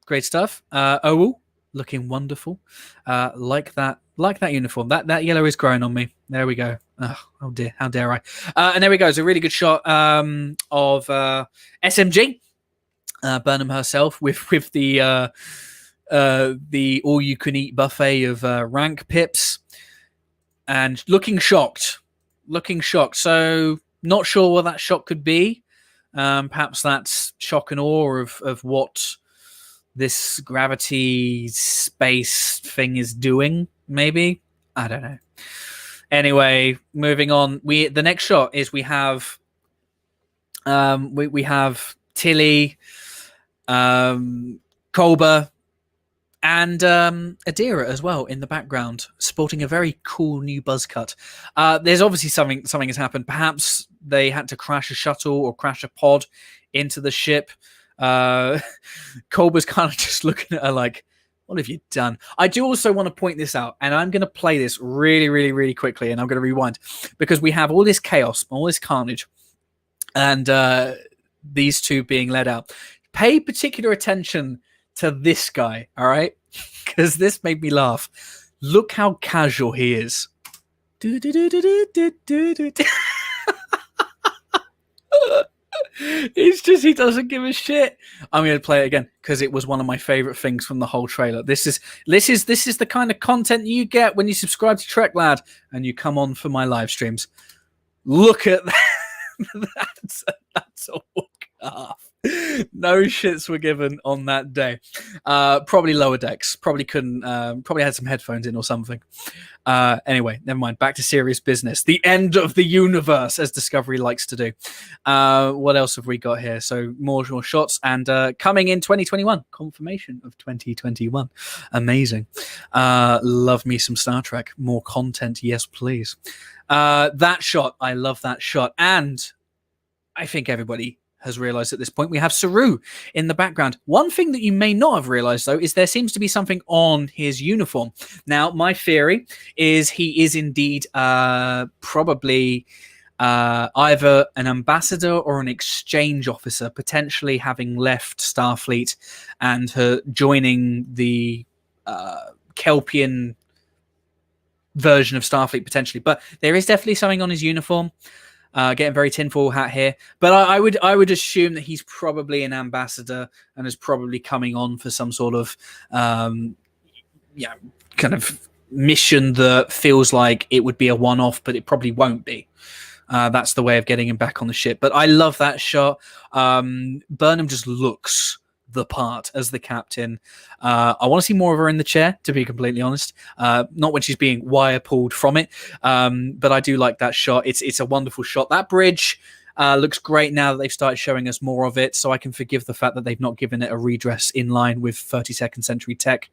Great stuff. Owell looking wonderful. Like that uniform. That yellow is growing on me. There we go. Oh dear, how dare I? And there we go. It's a really good shot of SMG, Burnham herself, with the all-you-can-eat buffet of rank pips, and looking shocked. So not sure what that shot could be. Perhaps that's shock and awe of what this gravity space thing is doing. Maybe, I don't know. Anyway, moving on. The next shot is we have Tilly, Kolber, and Adira as well in the background, sporting a very cool new buzz cut. There's obviously something has happened. Perhaps they had to crash a shuttle or crash a pod into the ship. Kolber's kind of just looking at her like, what have you done? I do also want to point this out, and I'm going to play this really, really, really quickly, and I'm going to rewind, because we have all this chaos, all this carnage, and these two being led out. Pay particular attention to this guy, all right? Because this made me laugh. Look how casual he is. He doesn't give a shit. I'm going to play it again because it was one of my favorite things from the whole trailer. This is the kind of content you get when you subscribe to TrekLad and you come on for my live streams. Look at that. That's a walk off. No shits were given on that day. Probably lower decks. Probably couldn't. Probably had some headphones in or something. Anyway, never mind. Back to serious business. The end of the universe, as Discovery likes to do. What else have we got here? So more shots, and coming in 2021. Confirmation of 2021. Amazing. Love me some Star Trek. More content, yes, please. That shot. I love that shot, and I think everybody has realized at this point we have Saru in the background. One thing that you may not have realized, though, is there seems to be something on his uniform. Now, my theory is he is indeed probably either an ambassador or an exchange officer, potentially having left Starfleet and her joining the Kelpian version of Starfleet, potentially. But there is definitely something on his uniform. Getting very tinfoil hat here, but I would assume that he's probably an ambassador and is probably coming on for some sort of kind of mission that feels like it would be a one-off, but it probably won't be. That's the way of getting him back on the ship. But I love that shot. Burnham just looks the part as the captain. I want to see more of her in the chair, to be completely honest. Not when she's being wire pulled from it, but I do like that shot. It's a wonderful shot. That bridge looks great now that they've started showing us more of it, so I can forgive the fact that they've not given it a redress in line with 32nd century tech.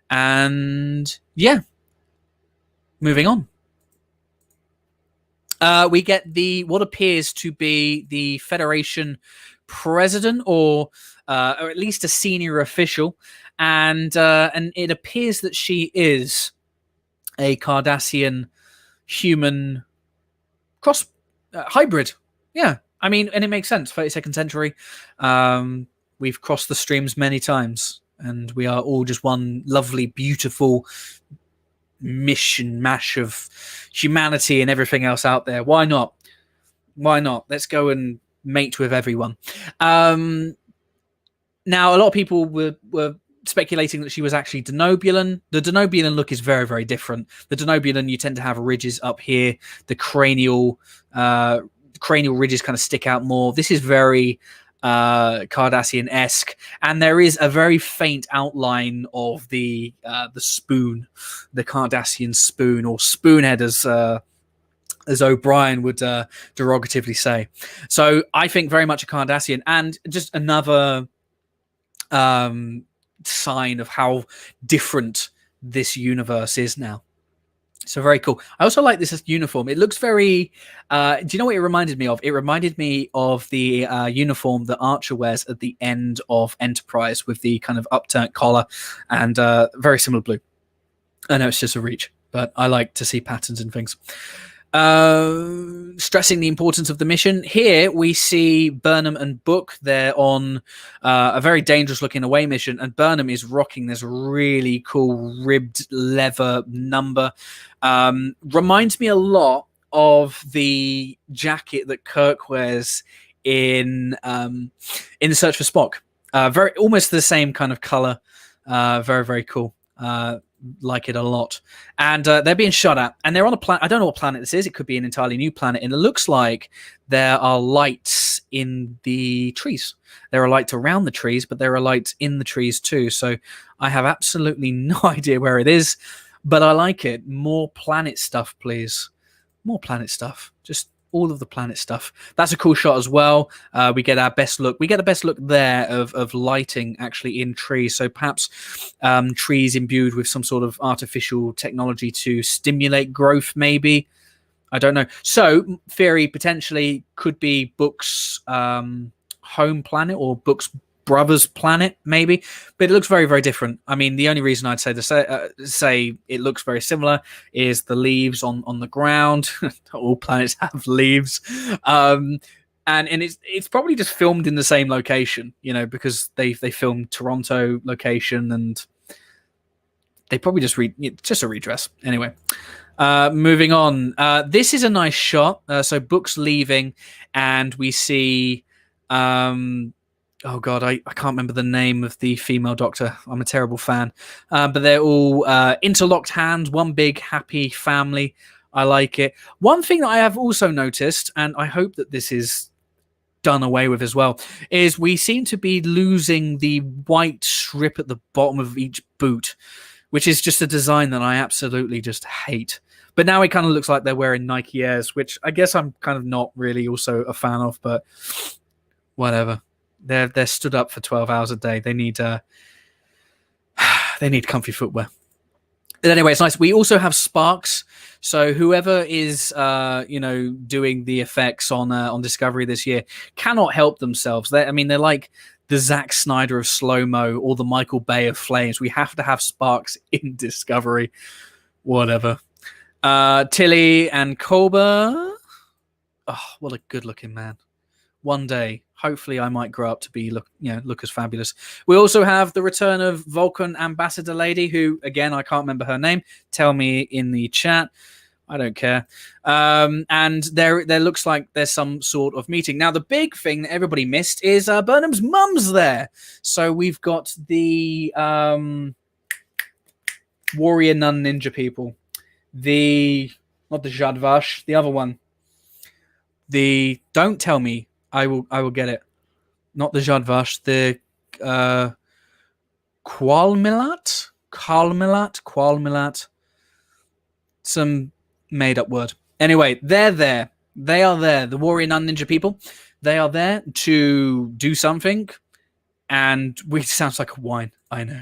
And yeah, moving on. We get what appears to be the Federation president, or at least a senior official, and it appears that she is a Cardassian human cross hybrid. Yeah, I mean, and it makes sense. 32nd century. We've crossed the streams many times, and we are all just one lovely, beautiful mission mash of humanity and everything else out there. Why not? Let's go and mate with everyone. Now, a lot of people were speculating that she was actually Denobulan. The Denobulan look is very, very different. The Denobulan, you tend to have ridges up here. The cranial ridges kind of stick out more. This is very Cardassian-esque, and there is a very faint outline of the spoon, the Cardassian spoon, or spoonhead, as O'Brien would derogatively say. So I think very much a Cardassian, and just another sign of how different this universe is now. So very cool. I also like this uniform. It looks very... do you know what it reminded me of? It reminded me of the uniform that Archer wears at the end of Enterprise with the kind of upturned collar and very similar blue. I know it's just a reach, but I like to see patterns and things. Stressing the importance of the mission. Here we see Burnham and Book. They're on a very dangerous looking away mission, and Burnham is rocking this really cool ribbed leather number. Reminds me a lot of the jacket that Kirk wears in The Search for Spock. Very almost the same kind of color. Very, very cool. Like it a lot. And they're being shot at, and they're on a planet. I don't know what planet this is. It could be an entirely new planet, and it looks like there are lights in the trees. There are lights around the trees, but there are lights in the trees too. So I have absolutely no idea where it is, but I like it. More planet stuff, please. More planet stuff. Just all of the planet stuff. That's a cool shot as well. We get our best look. We get a best look there of lighting actually in trees. So perhaps trees imbued with some sort of artificial technology to stimulate growth, maybe. I don't know. So theory potentially could be Book's home planet or Book's brother's planet, maybe, but it looks very, very different. I mean, the only reason I'd say it looks very similar is the leaves on the ground. All planets have leaves, and it's probably just filmed in the same location, you know, because they filmed Toronto location, and they probably just a redress anyway. Moving on, this is a nice shot. So Book's leaving, and we see oh god, I can't remember the name of the female doctor. I'm a terrible fan. But they're all interlocked hands, one big happy family. I like it. One thing that I have also noticed, and I hope that this is done away with as well, is we seem to be losing the white strip at the bottom of each boot, which is just a design that I absolutely just hate. But now it kind of looks like they're wearing Nike Airs, which I guess I'm kind of not really also a fan of, but whatever. They're stood up for 12 hours a day. They need comfy footwear. But anyway, it's nice. We also have sparks. So whoever is doing the effects on Discovery this year cannot help themselves. They're like the Zack Snyder of slow-mo or the Michael Bay of flames. We have to have sparks in Discovery. Whatever. Tilly and Kolber. Oh, what a good-looking man. One day, hopefully, I might grow up to be look as fabulous. We also have the return of Vulcan ambassador lady, who again I can't remember her name. Tell me in the chat. I don't care. And there looks like there's some sort of meeting. Now, the big thing that everybody missed is Burnham's mum's there. So we've got the warrior nun ninja people. Not the Jadvash, the other one. Don't tell me. I will get it. Not the Jadvash, the Qualmilat. Some made up word. Anyway, they're there. They are there. The warrior nun ninja people. They are there to do something. And sounds like a whine. I know.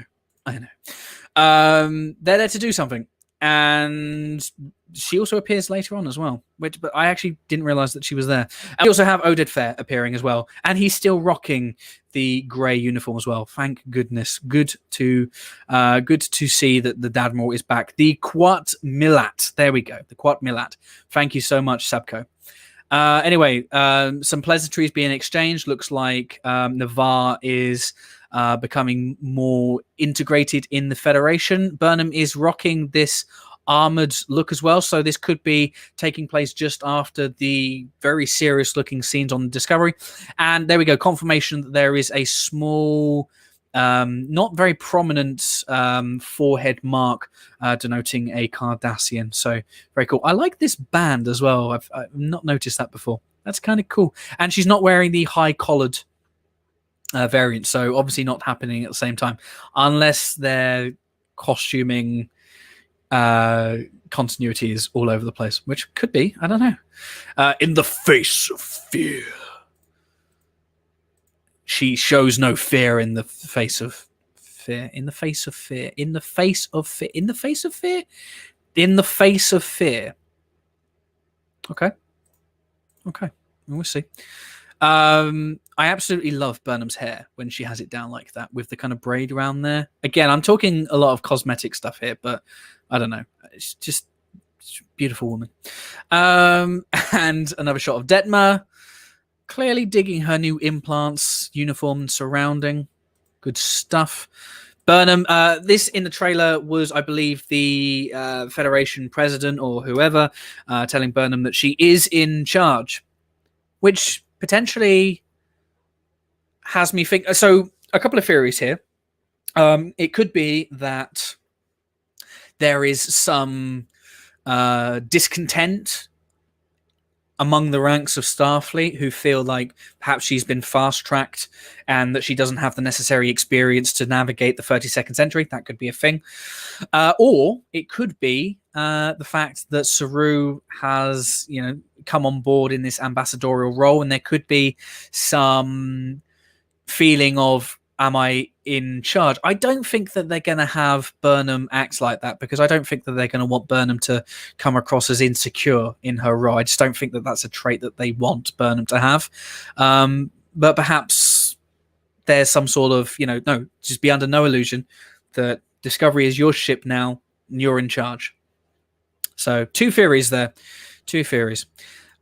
They're there to do something. And she also appears later on as well, but I actually didn't realize that she was there. And we also have Oded Fair appearing as well, and he's still rocking the grey uniform as well. Thank goodness. Good to see that the Dadmore is back. The Quat Milat. There we go. The Quat Milat. Thank you so much, Sabco. Anyway, some pleasantries being exchanged. Looks like Navarre is becoming more integrated in the Federation. Burnham is rocking this armored look as well. So this could be taking place just after the very serious looking scenes on Discovery. And there we go, confirmation that there is a small, not very prominent forehead mark denoting a Cardassian. So very cool. I like this band as well. I've not noticed that before. That's kind of cool. And she's not wearing the high collared variant, so obviously not happening at the same time, unless their costuming continuity is all over the place, which could be. I don't know. In the face of fear. She shows no fear in the face of fear. In the face of fear. In the face of fear. In the face of fear. In the face of fear. Okay. We'll see. I absolutely love Burnham's hair when she has it down like that with the kind of braid around there. Again, I'm talking a lot of cosmetic stuff here, but I don't know. It's just a beautiful woman. And another shot of Detmer, clearly digging her new implants, uniform and surrounding. Good stuff. Burnham, this in the trailer was, I believe, the Federation president or whoever telling Burnham that she is in charge, which potentially has me think. So a couple of theories here. It could be that there is some discontent among the ranks of Starfleet who feel like perhaps she's been fast-tracked and that she doesn't have the necessary experience to navigate the 32nd century. That could be a thing. Or it could be the fact that Saru has, come on board in this ambassadorial role, and there could be some feeling of, am I in charge? I don't think that they're going to have Burnham act like that, because I don't think that they're going to want Burnham to come across as insecure in her role. I just don't think that that's a trait that they want Burnham to have. But perhaps there's some sort of, no, just be under no illusion that Discovery is your ship now and you're in charge. So two theories there.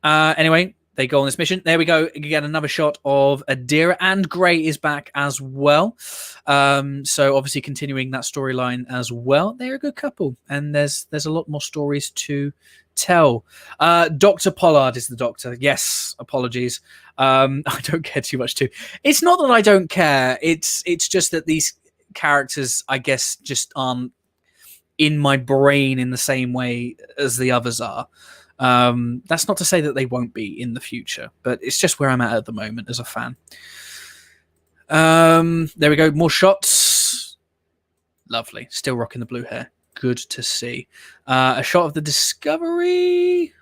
Anyway, they go on this mission. There we go. Again, another shot of Adira, and Gray is back as well. So obviously continuing that storyline as well. They're a good couple, and there's a lot more stories to tell. Dr. Pollard is the Doctor. Yes, apologies. I don't care too much too. It's not that I don't care. It's just that these characters, I guess, just aren't in my brain in the same way as the others are. That's not to say that they won't be in the future, but it's just where I'm at the moment as a fan. There we go. More shots. Lovely. Still rocking the blue hair. Good to see. A shot of the Discovery.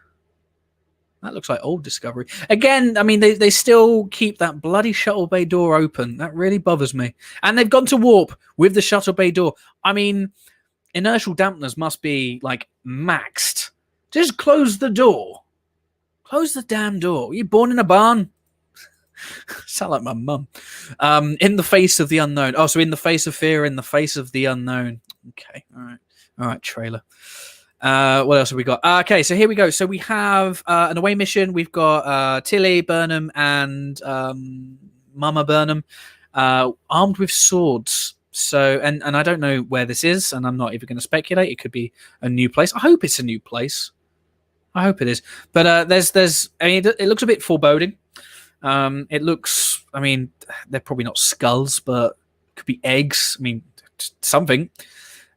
That looks like old Discovery. Again, I mean, they still keep that bloody shuttle bay door open. That really bothers me. And they've gone to warp with the shuttle bay door. I mean, inertial dampeners must be, maxed. Just close the door. Close the damn door. Were you born in a barn? Sound like my mum. In the face of the unknown. Oh, so in the face of fear, in the face of the unknown. Okay, all right, trailer. What else have we got? Okay, so here we go. So we have an away mission. We've got Tilly, Burnham, and Mama Burnham armed with swords. So, and I don't know where this is, and I'm not even going to speculate. It could be a new place. I hope it's a new place. I hope it is. But there's. I mean, it looks a bit foreboding. It looks. I mean, they're probably not skulls, but it could be eggs. I mean, something.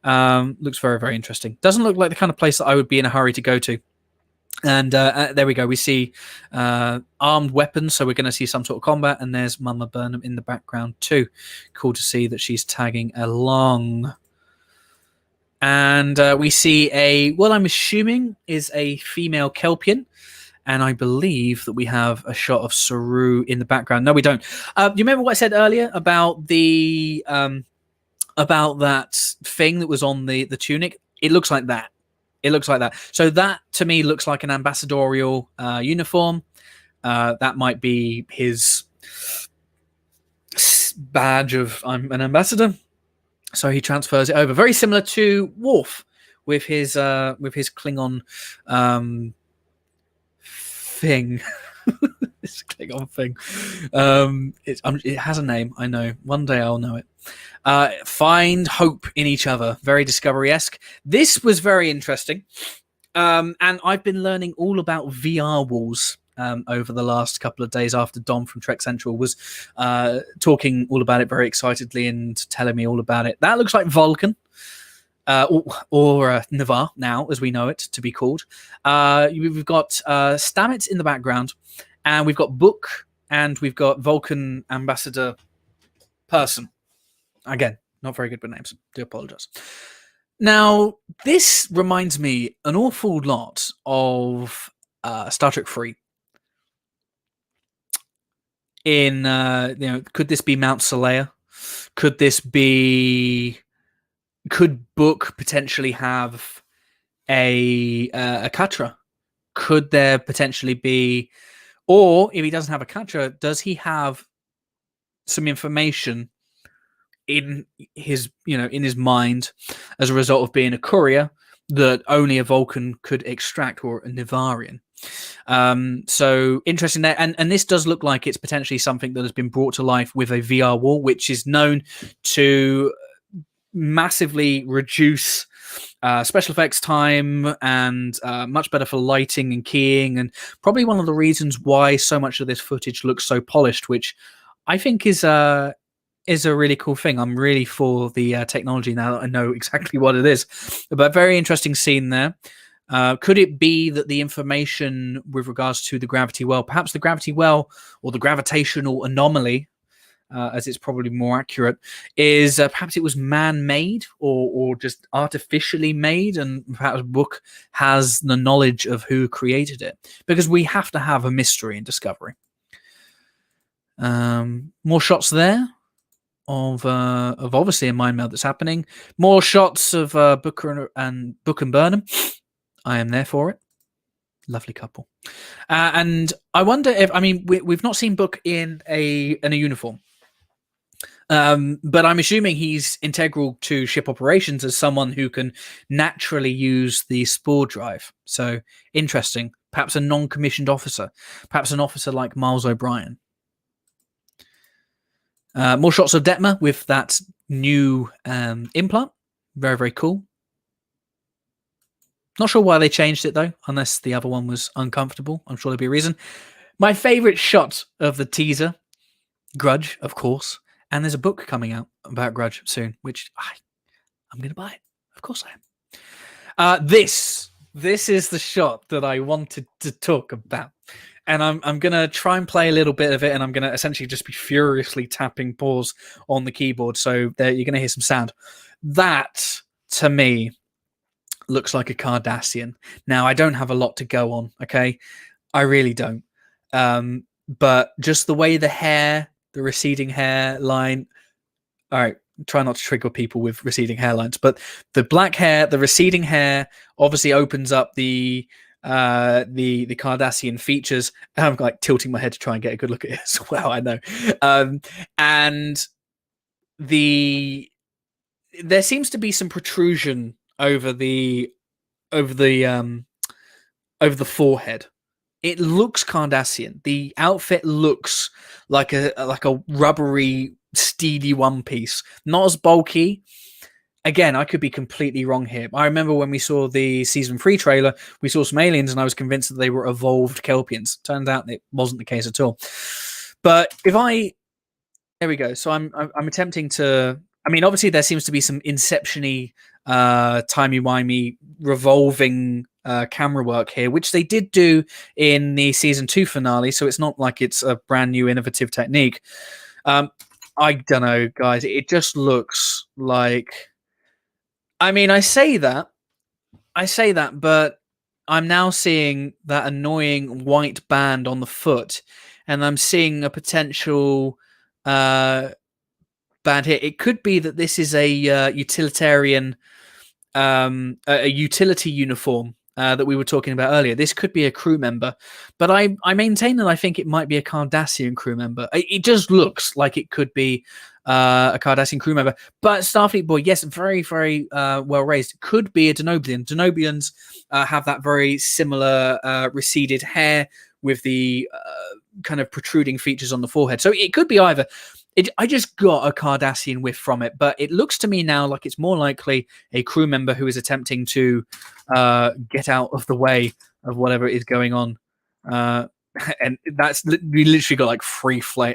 Looks very, very interesting. Doesn't look like the kind of place that I would be in a hurry to go to. And there we go. We see armed weapons, so we're going to see some sort of combat. And there's Mama Burnham in the background too. Cool to see that she's tagging along. And we see what I'm assuming is a female Kelpian. And I believe that we have a shot of Saru in the background. No, we don't. Do you remember what I said earlier about the about that thing that was on the tunic? It looks like that. It looks like that. So that, to me, looks like an ambassadorial uniform. That might be his badge of, I'm an ambassador. So he transfers it over. Very similar to Worf with his Klingon thing. This Klingon thing. It has a name. I know. One day I'll know it. Find hope in each other. Very Discovery-esque. This was very interesting. And I've been learning all about VR walls over the last couple of days after Dom from Trek Central was talking all about it very excitedly and telling me all about it. That looks like Vulcan. Or Navarre now, as we know it to be called. We've got Stamets in the background, and we've got Book, and we've got Vulcan Ambassador Person. Again, not very good with names. Do apologize. Now, this reminds me an awful lot of Star Trek 3. Could this be Mount Seleia? Could Book potentially have a Katra? Could there potentially be, or if he doesn't have a Katra, does he have some information in his mind as a result of being a courier that only a Vulcan could extract, or a Nivarian? So interesting there, and this does look like it's potentially something that has been brought to life with a VR wall, which is known to massively reduce special effects time and much better for lighting and keying, and probably one of the reasons why so much of this footage looks so polished, which I think is a really cool thing. I'm really for the technology now that I know exactly what it is. But very interesting scene there. Could it be that the information with regards to the gravity well, perhaps the gravity well or the gravitational anomaly, as it's probably more accurate, is perhaps it was man-made or just artificially made, and perhaps Book has the knowledge of who created it, because we have to have a mystery in Discovery. More shots there of obviously a mind meld that's happening. More shots of Book and Burnham. I am there for it. Lovely couple. And I wonder if, we've not seen Book in a uniform. But I'm assuming he's integral to ship operations as someone who can naturally use the spore drive. So interesting. Perhaps a non-commissioned officer. Perhaps an officer like Miles O'Brien. More shots of Detmer with that new implant. Very, very cool. Not sure why they changed it, though, unless the other one was uncomfortable. I'm sure there'll be a reason. My favourite shot of the teaser, Grudge, of course. And there's a book coming out about Grudge soon, which I'm going to buy it. Of course I am. This is the shot that I wanted to talk about. And I'm going to try and play a little bit of it, and I'm going to essentially just be furiously tapping pause on the keyboard. So there, you're going to hear some sound. That, to me, looks like a Cardassian. Now, I don't have a lot to go on, okay? I really don't. But just the way the hair, the receding hairline. All right, try not to trigger people with receding hairlines, but the black hair, the receding hair, obviously opens up the Cardassian features. I'm like tilting my head to try and get a good look at it as well. I know, and there seems to be some protrusion over the forehead. It looks Cardassian. The outfit looks like a rubbery, steely one piece. Not as bulky. Again, I could be completely wrong here. I remember when we saw the season 3 trailer, we saw some aliens, and I was convinced that they were evolved Kelpians. Turns out it wasn't the case at all. But there we go. So I'm attempting to. Obviously there seems to be some Inception-y, timey-wimey, revolving camera work here, which they did do in the season 2 finale, so it's not like it's a brand new innovative technique. I don't know, guys. It just looks like. I say that, but I'm now seeing that annoying white band on the foot, and I'm seeing a potential band here. It could be that this is a utilitarian, a utility uniform that we were talking about earlier. This could be a crew member, but I maintain that I think it might be a Cardassian crew member. It just looks like it could be a Cardassian crew member. But Starfleet Boy, yes, very, very well raised. Could be a Denobian. Denobians have that very similar receded hair with the kind of protruding features on the forehead. So it could be either. I just got a Cardassian whiff from it, but it looks to me now like it's more likely a crew member who is attempting to get out of the way of whatever is going on. And we literally got like free frames.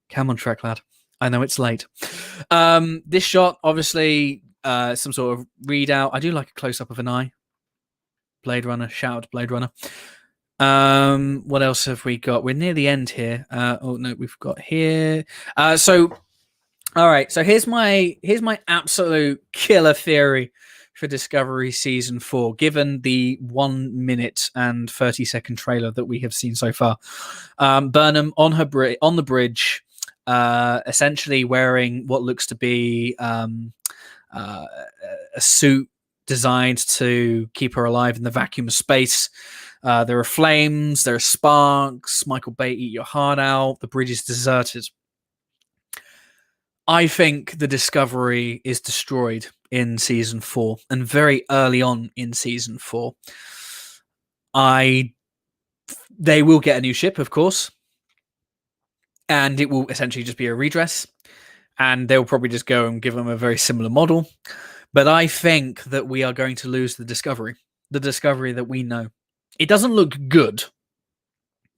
Come on, TrekLad. I know it's late. This shot, obviously, some sort of readout. I do like a close up of an eye. Blade Runner, shout out to Blade Runner. What else have we got? We're near the end here. Oh no, we've got here. So all right. So here's my absolute killer theory for Discovery Season 4, given the 1 minute and 30-second trailer that we have seen so far. Burnham on the bridge, essentially wearing what looks to be a suit designed to keep her alive in the vacuum of space. There are flames, there are sparks. Michael Bay, eat your heart out. The bridge is deserted. I think the Discovery is destroyed in Season 4, and very early on in Season 4. They will get a new ship, of course, and it will essentially just be a redress, and they'll probably just go and give them a very similar model. But I think that we are going to lose the Discovery that we know. It doesn't look good.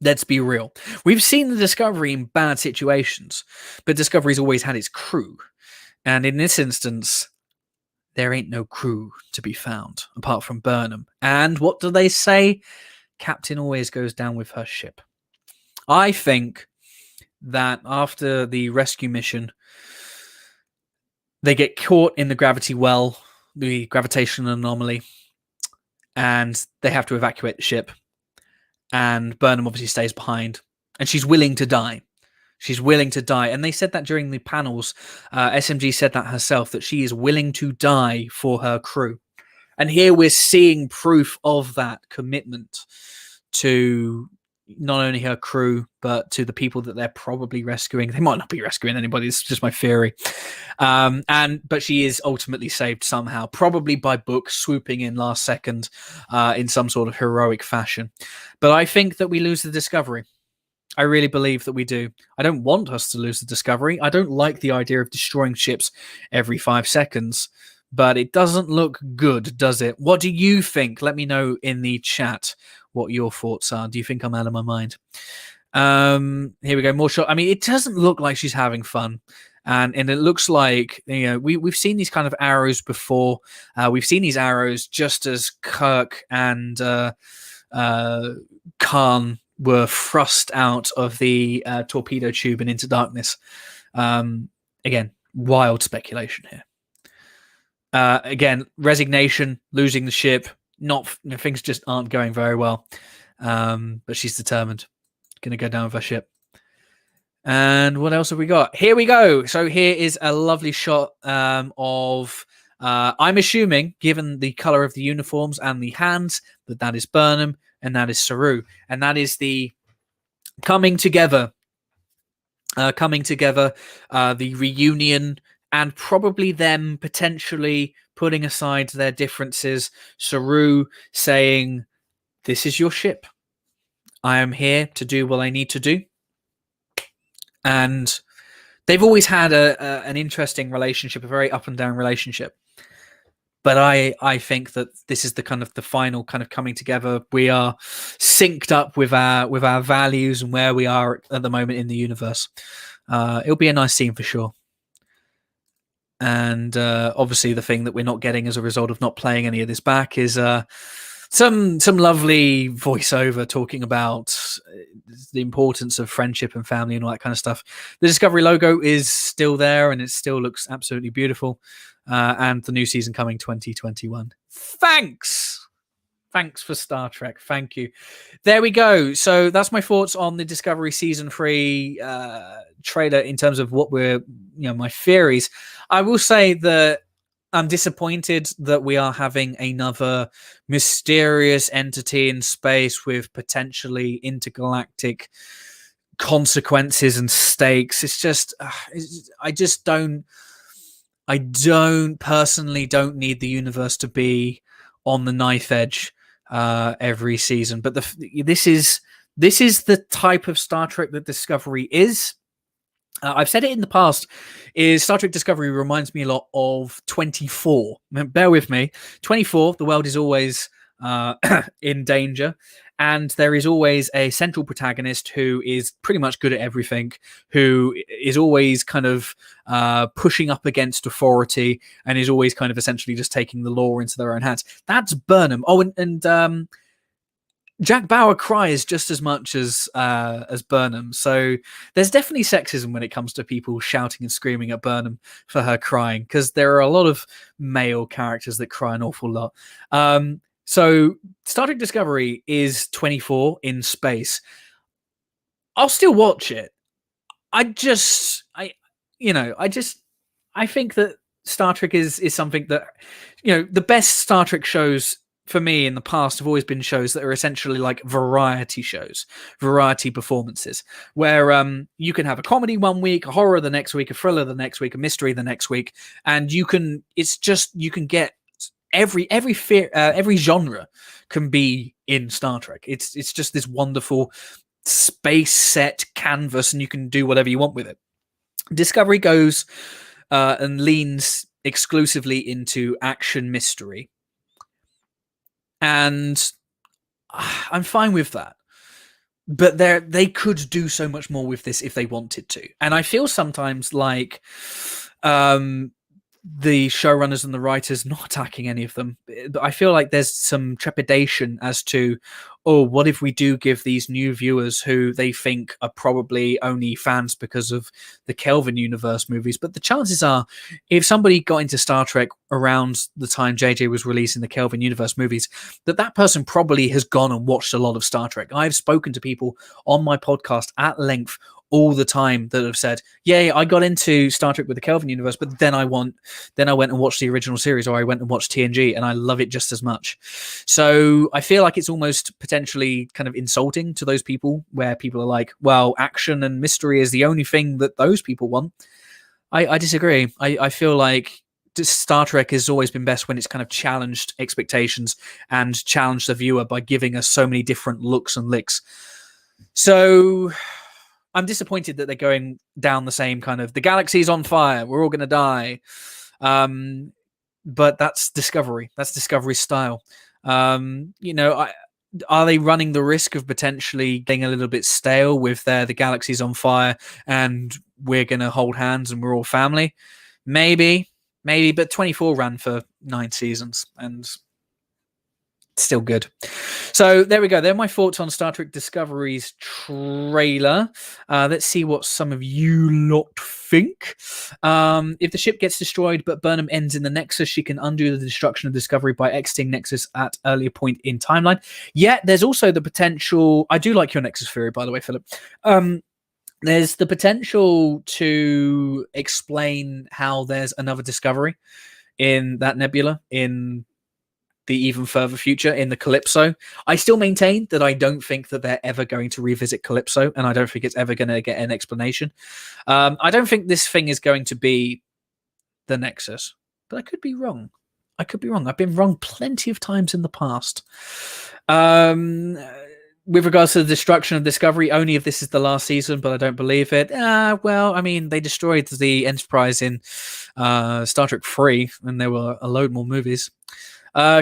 Let's be real. We've seen the Discovery in bad situations, but Discovery's always had its crew. And in this instance, there ain't no crew to be found, apart from Burnham. And what do they say? Captain always goes down with her ship. I think that after the rescue mission, they get caught in the gravity well, the gravitational anomaly, and they have to evacuate the ship. And Burnham obviously stays behind, and she's willing to die. She's willing to die. And they said that during the panels. SMG said that herself, that she is willing to die for her crew. And here we're seeing proof of that commitment to not only her crew, but to the people that they're probably rescuing. They might not be rescuing anybody. It's just my theory. But she is ultimately saved somehow, probably by Book swooping in last second in some sort of heroic fashion. But I think that we lose the Discovery. I really believe that we do. I don't want us to lose the Discovery. I don't like the idea of destroying ships every 5 seconds, but it doesn't look good, does it? What do you think? Let me know in the chat what your thoughts are. Do you think I'm out of my mind? Here we go. More shot. I mean, it doesn't look like she's having fun. And it looks like, we've seen these kind of arrows before. We've seen these arrows just as Kirk and Khan were thrust out of the torpedo tube and into darkness. Again, wild speculation here. Again, resignation, losing the ship. Things just aren't going very well. But she's determined. Going to go down with her ship. And what else have we got? Here we go. So here is a lovely shot of, I'm assuming, given the color of the uniforms and the hands, that is Burnham and that is Saru. And that is the coming together, the reunion, and probably them potentially putting aside their differences. Saru saying, "This is your ship. I am here to do what I need to do." And they've always had an interesting relationship, a very up and down relationship. But I think that this is the kind of the final kind of coming together. We are synced up with our values and where we are at the moment in the universe. It'll be a nice scene for sure. And obviously the thing that we're not getting as a result of not playing any of this back is some lovely voiceover talking about the importance of friendship and family and all that kind of stuff. The Discovery logo is still there and it still looks absolutely beautiful. And the new season coming 2021. Thanks for Star Trek. Thank you. There we go. So that's my thoughts on the Discovery Season 3 trailer in terms of what my theories. I will say that I'm disappointed that we are having another mysterious entity in space with potentially intergalactic consequences and stakes. It's just, I personally don't need the universe to be on the knife edge. every season. But this is the type of Star Trek that Discovery is. I've said it in the past, is Star Trek Discovery reminds me a lot of 24. Bear with me. 24, the world is always in danger, and there is always a central protagonist who is pretty much good at everything, who is always kind of pushing up against authority, and is always kind of essentially just taking the law into their own hands. That's Burnham. Oh, and Jack Bauer cries just as much as Burnham, so there's definitely sexism when it comes to people shouting and screaming at Burnham for her crying, because there are a lot of male characters that cry an awful lot. So Star Trek Discovery is 24 in space. I'll still watch it. I think that Star Trek is something that, the best Star Trek shows for me in the past have always been shows that are essentially like variety shows, variety performances, where you can have a comedy one week, a horror the next week, a thriller the next week, a mystery the next week, and you can get every genre can be in Star Trek. It's just this wonderful space set canvas, and you can do whatever you want with it. Discovery goes and leans exclusively into action mystery. And I'm fine with that. But they could do so much more with this if they wanted to. And I feel sometimes like the showrunners and the writers, not attacking any of them, but I feel like there's some trepidation as to, what if we do give these new viewers who they think are probably only fans because of the Kelvin Universe movies. But the chances are, if somebody got into Star Trek around the time JJ was releasing the Kelvin Universe movies, that person probably has gone and watched a lot of Star Trek. I've spoken to people on my podcast at length all the time that have said, yeah, I got into Star Trek with the Kelvin Universe, but then I went and watched the original series, or I went and watched TNG, and I love it just as much. So I feel like it's almost potentially kind of insulting to those people, where people are like, well, action and mystery is the only thing that those people want. I disagree. I feel like Star Trek has always been best when it's kind of challenged expectations and challenged the viewer by giving us so many different looks and licks. So I'm disappointed that they're going down the same kind of, the galaxy's on fire, we're all going to die. But that's Discovery. That's Discovery's style. Are they running the risk of potentially getting a little bit stale with the galaxy's on fire and we're going to hold hands and we're all family? Maybe, but 24 ran for 9 seasons and still good. So there we go. They're my thoughts on Star Trek Discovery's trailer. Let's see what some of you lot think. If the ship gets destroyed but Burnham ends in the Nexus, she can undo the destruction of Discovery by exiting Nexus at earlier point in timeline. Yeah, there's also the potential. I do like your Nexus theory, by the way, Philip. There's the potential to explain how there's another Discovery in that nebula in the even further future, in the Calypso. I still maintain that I don't think that they're ever going to revisit Calypso, and I don't think it's ever going to get an explanation. I don't think this thing is going to be the Nexus, but I could be wrong. I've been wrong plenty of times in the past. With regards to the destruction of Discovery, only if this is the last season, but I don't believe it. Well, I mean, they destroyed the Enterprise in Star Trek 3, and there were a load more movies.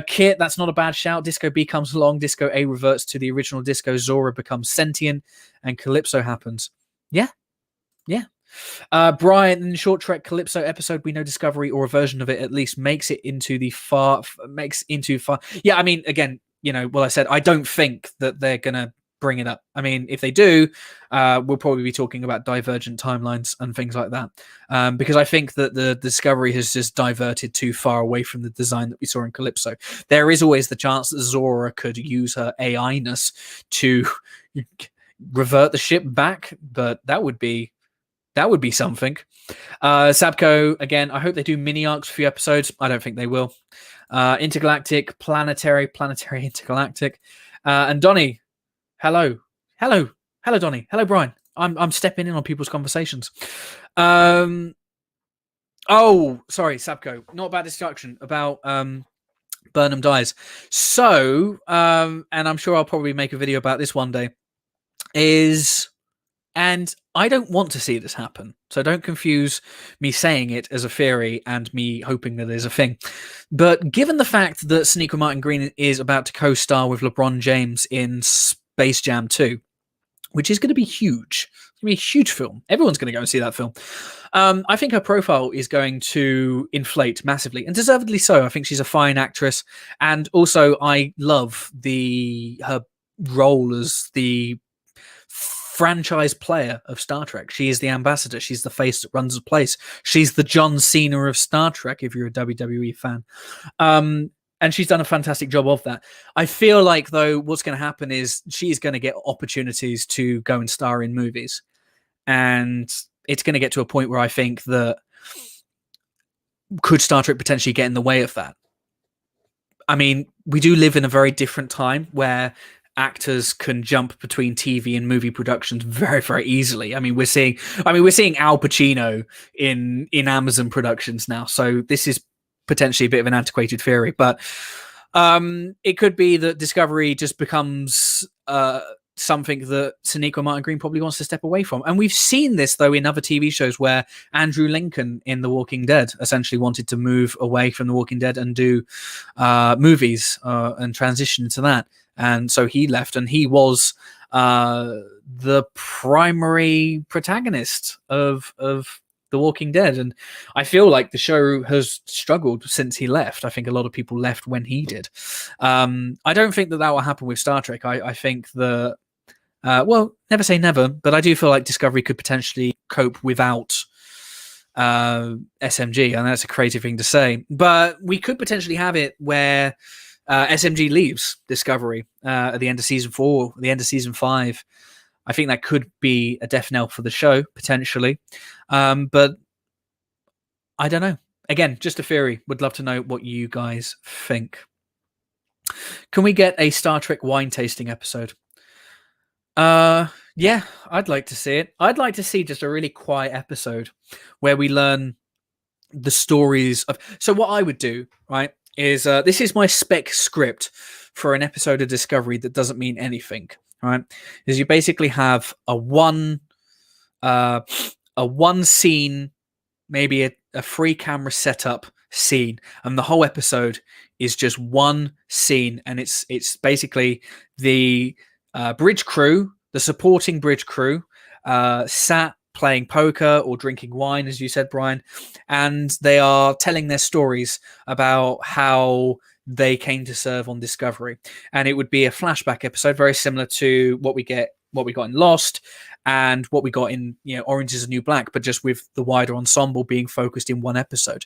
Kit, that's not a bad shout. Disco B comes along, Disco A reverts to the original Disco, Zora becomes sentient, and Calypso happens. Yeah. Brian, in the short Trek Calypso episode, we know Discovery, or a version of it at least, makes it into far. Yeah, I mean, again, what I said, I don't think that they're gonna bring it up. I mean, if they do, we'll probably be talking about divergent timelines and things like that, because I think that the Discovery has just diverted too far away from the design that we saw in Calypso. There is always the chance that Zora could use her AI-ness to revert the ship back, but that would be something. Sabco, again, I hope they do mini arcs for a few episodes. I don't think they will. Intergalactic, planetary, intergalactic. And Donnie, hello, Donnie. Hello, Brian. I'm stepping in on people's conversations. Oh, sorry, Sabco. Not about destruction. About Burnham dies. So, and I'm sure I'll probably make a video about this one day, and I don't want to see this happen. So don't confuse me saying it as a theory and me hoping that there's a thing. But given the fact that Sonequa Martin Green is about to co-star with LeBron James in Space Jam 2, which is going to be huge. It's going to be a huge film. Everyone's going to go and see that film. I think her profile is going to inflate massively, and deservedly so. I think she's a fine actress, and also I love her role as the franchise player of Star Trek. She is the ambassador. She's the face that runs the place. She's the John Cena of Star Trek, if you're a WWE fan. And she's done a fantastic job of that. I feel like, though, what's going to happen is she's going to get opportunities to go and star in movies. And it's going to get to a point where I think that could Star Trek potentially get in the way of that? I mean, we do live in a very different time where actors can jump between TV and movie productions very, very easily. I mean, we're seeing Al Pacino in Amazon productions now. So this is potentially a bit of an antiquated theory, but it could be that Discovery just becomes something that Sonequa Martin Green probably wants to step away from. And we've seen this, though, in other TV shows where Andrew Lincoln in The Walking Dead essentially wanted to move away from The Walking Dead and do movies and transition to that. And so he left, and he was the primary protagonist of The Walking Dead. And I feel like the show has struggled since he left. I think a lot of people left when he did. I don't think that will happen with Star Trek. I think that, well, never say never, but I do feel like Discovery could potentially cope without SMG. And that's a crazy thing to say. But we could potentially have it where SMG leaves Discovery at the end of season 4, at the end of season 5. I think that could be a death knell for the show, potentially. But I don't know. Again, just a theory. Would love to know what you guys think. Can we get a Star Trek wine tasting episode? Yeah, I'd like to see it. I'd like to see just a really quiet episode where we learn the stories of... So what I would do, right, is this is my spec script for an episode of Discovery that doesn't mean anything, right? Is you basically have a one scene, maybe a free camera setup scene, and the whole episode is just one scene, and it's basically the bridge crew, the supporting bridge crew, sat playing poker or drinking wine, as you said, Brian, and they are telling their stories about how they came to serve on Discovery. And it would be a flashback episode, very similar to what we got in Lost and what we got in Orange is the New Black, but just with the wider ensemble being focused in one episode.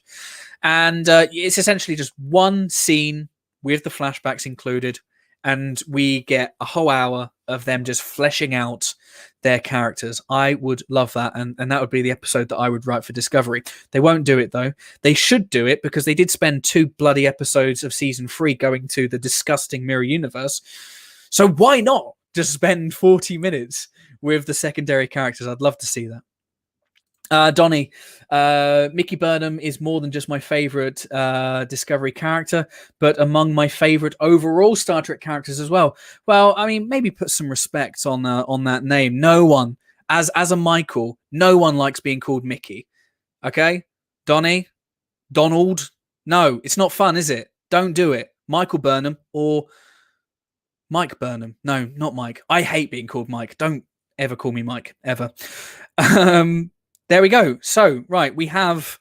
And it's essentially just one scene with the flashbacks included, and we get a whole hour of them just fleshing out their characters. I would love that, and that would be the episode that I would write for Discovery. They won't do it, though. They should do it, because they did spend 2 bloody episodes of season 3 going to the disgusting mirror universe. So why not just spend 40 minutes with the secondary characters? I'd love to see that. Donnie, Mickey Burnham is more than just my favorite Discovery character, but among my favorite overall Star Trek characters as well. Well, I mean, maybe put some respect on that name. No one, as a Michael, no one likes being called Mickey. Okay, Donnie, Donald. No, it's not fun, is it? Don't do it. Michael Burnham or Mike Burnham. No, not Mike. I hate being called Mike. Don't ever call me Mike, ever. There we go. So, right, we have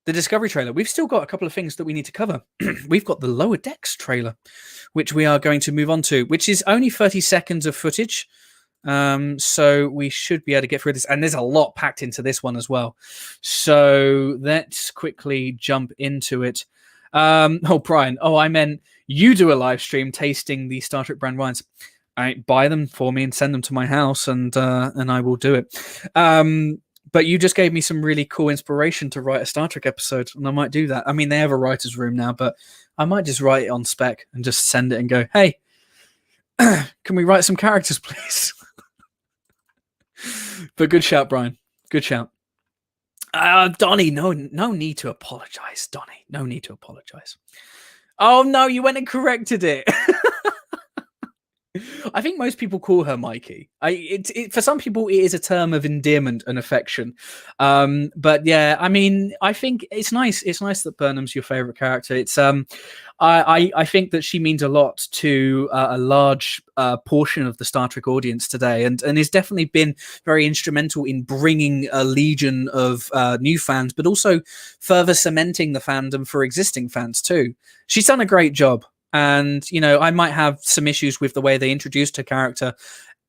the Discovery trailer. We've still got a couple of things that we need to cover. We've got the Lower Decks trailer, which we are going to move on to, which is only 30 seconds of footage. So we should be able to get through this. And there's a lot packed into this one as well. So let's quickly jump into it. Oh, Brian. Oh, I meant you do a live stream tasting the Star Trek brand wines. Buy them for me and send them to my house, and I will do it. But you just gave me some really cool inspiration to write a Star Trek episode, and I might do that. I mean, they have a writer's room now, but I might just write it on spec and just send it and go, hey, can we write some characters, please? But good shout, Brian. Good shout. Donnie, no need to apologize, Donnie. No need to apologize. Oh no, you went and corrected it. I think most people call her Mikey. For some people it is a term of endearment and affection. But yeah, I mean, I think it's nice. It's nice that Burnham's your favorite character. I think that she means a lot to a large portion of the Star Trek audience today, and has definitely been very instrumental in bringing a legion of new fans, but also further cementing the fandom for existing fans too. She's done a great job. And, I might have some issues with the way they introduced her character,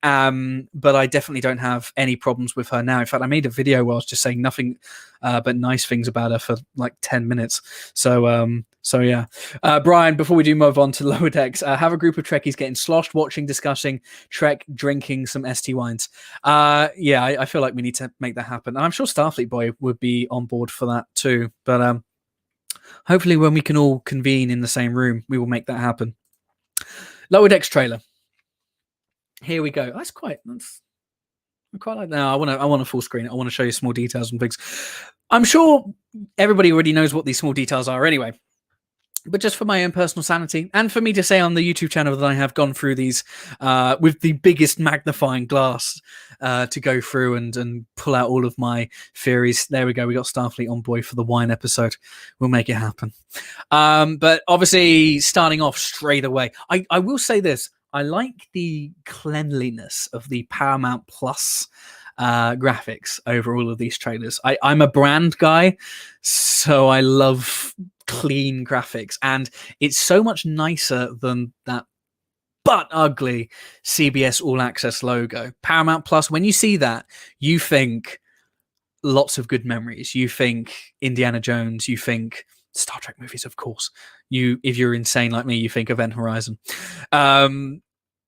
but I definitely don't have any problems with her now. In fact, I made a video where I was just saying nothing but nice things about her for like 10 minutes. So yeah. Brian, before we do move on to Lower Decks, have a group of Trekkies getting sloshed, watching, discussing Trek, drinking some ST wines. Yeah, I feel like we need to make that happen. And I'm sure Starfleet Boy would be on board for that too. But hopefully when we can all convene in the same room, we will make that happen. Lower Decks trailer. Here we go. I quite like that. No, I want to full screen it. I want to show you small details and things. I'm sure everybody already knows what these small details are anyway. But just for my own personal sanity, and for me to say on the YouTube channel that I have gone through these with the biggest magnifying glass to go through and pull out all of my theories. There we go. We got Starfleet on board for the wine episode. We'll make it happen. But obviously, starting off straight away, I will say this. I like the cleanliness of the Paramount Plus graphics over all of these trailers. I'm a brand guy, so I love clean graphics, and it's so much nicer than that butt ugly CBS All Access logo. Paramount Plus, when you see that, you think lots of good memories. You think Indiana Jones, you think Star Trek movies, of course. If you're insane like me, you think Event Horizon.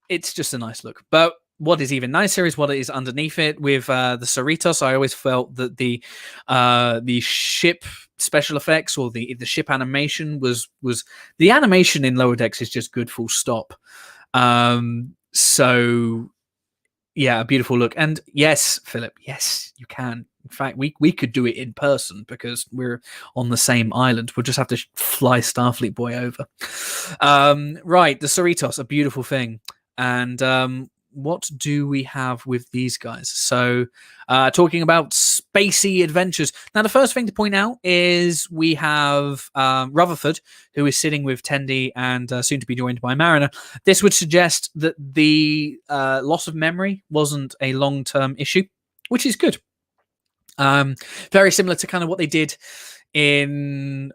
It's just a nice look. But what is even nicer is what it is underneath it with the Cerritos. I always felt that the ship special effects or the ship animation was the animation in Lower Decks is just good, full stop. So yeah, a beautiful look. And yes, Philip, yes, you can. In fact, we could do it in person because we're on the same island. We'll just have to fly Starfleet Boy over. Right, the Cerritos, a beautiful thing. And what do we have with these guys? So talking about spacey adventures. Now, the first thing to point out is we have Rutherford, who is sitting with Tendi and soon to be joined by Mariner. This would suggest that the loss of memory wasn't a long-term issue, which is good. Very similar to kind of what they did in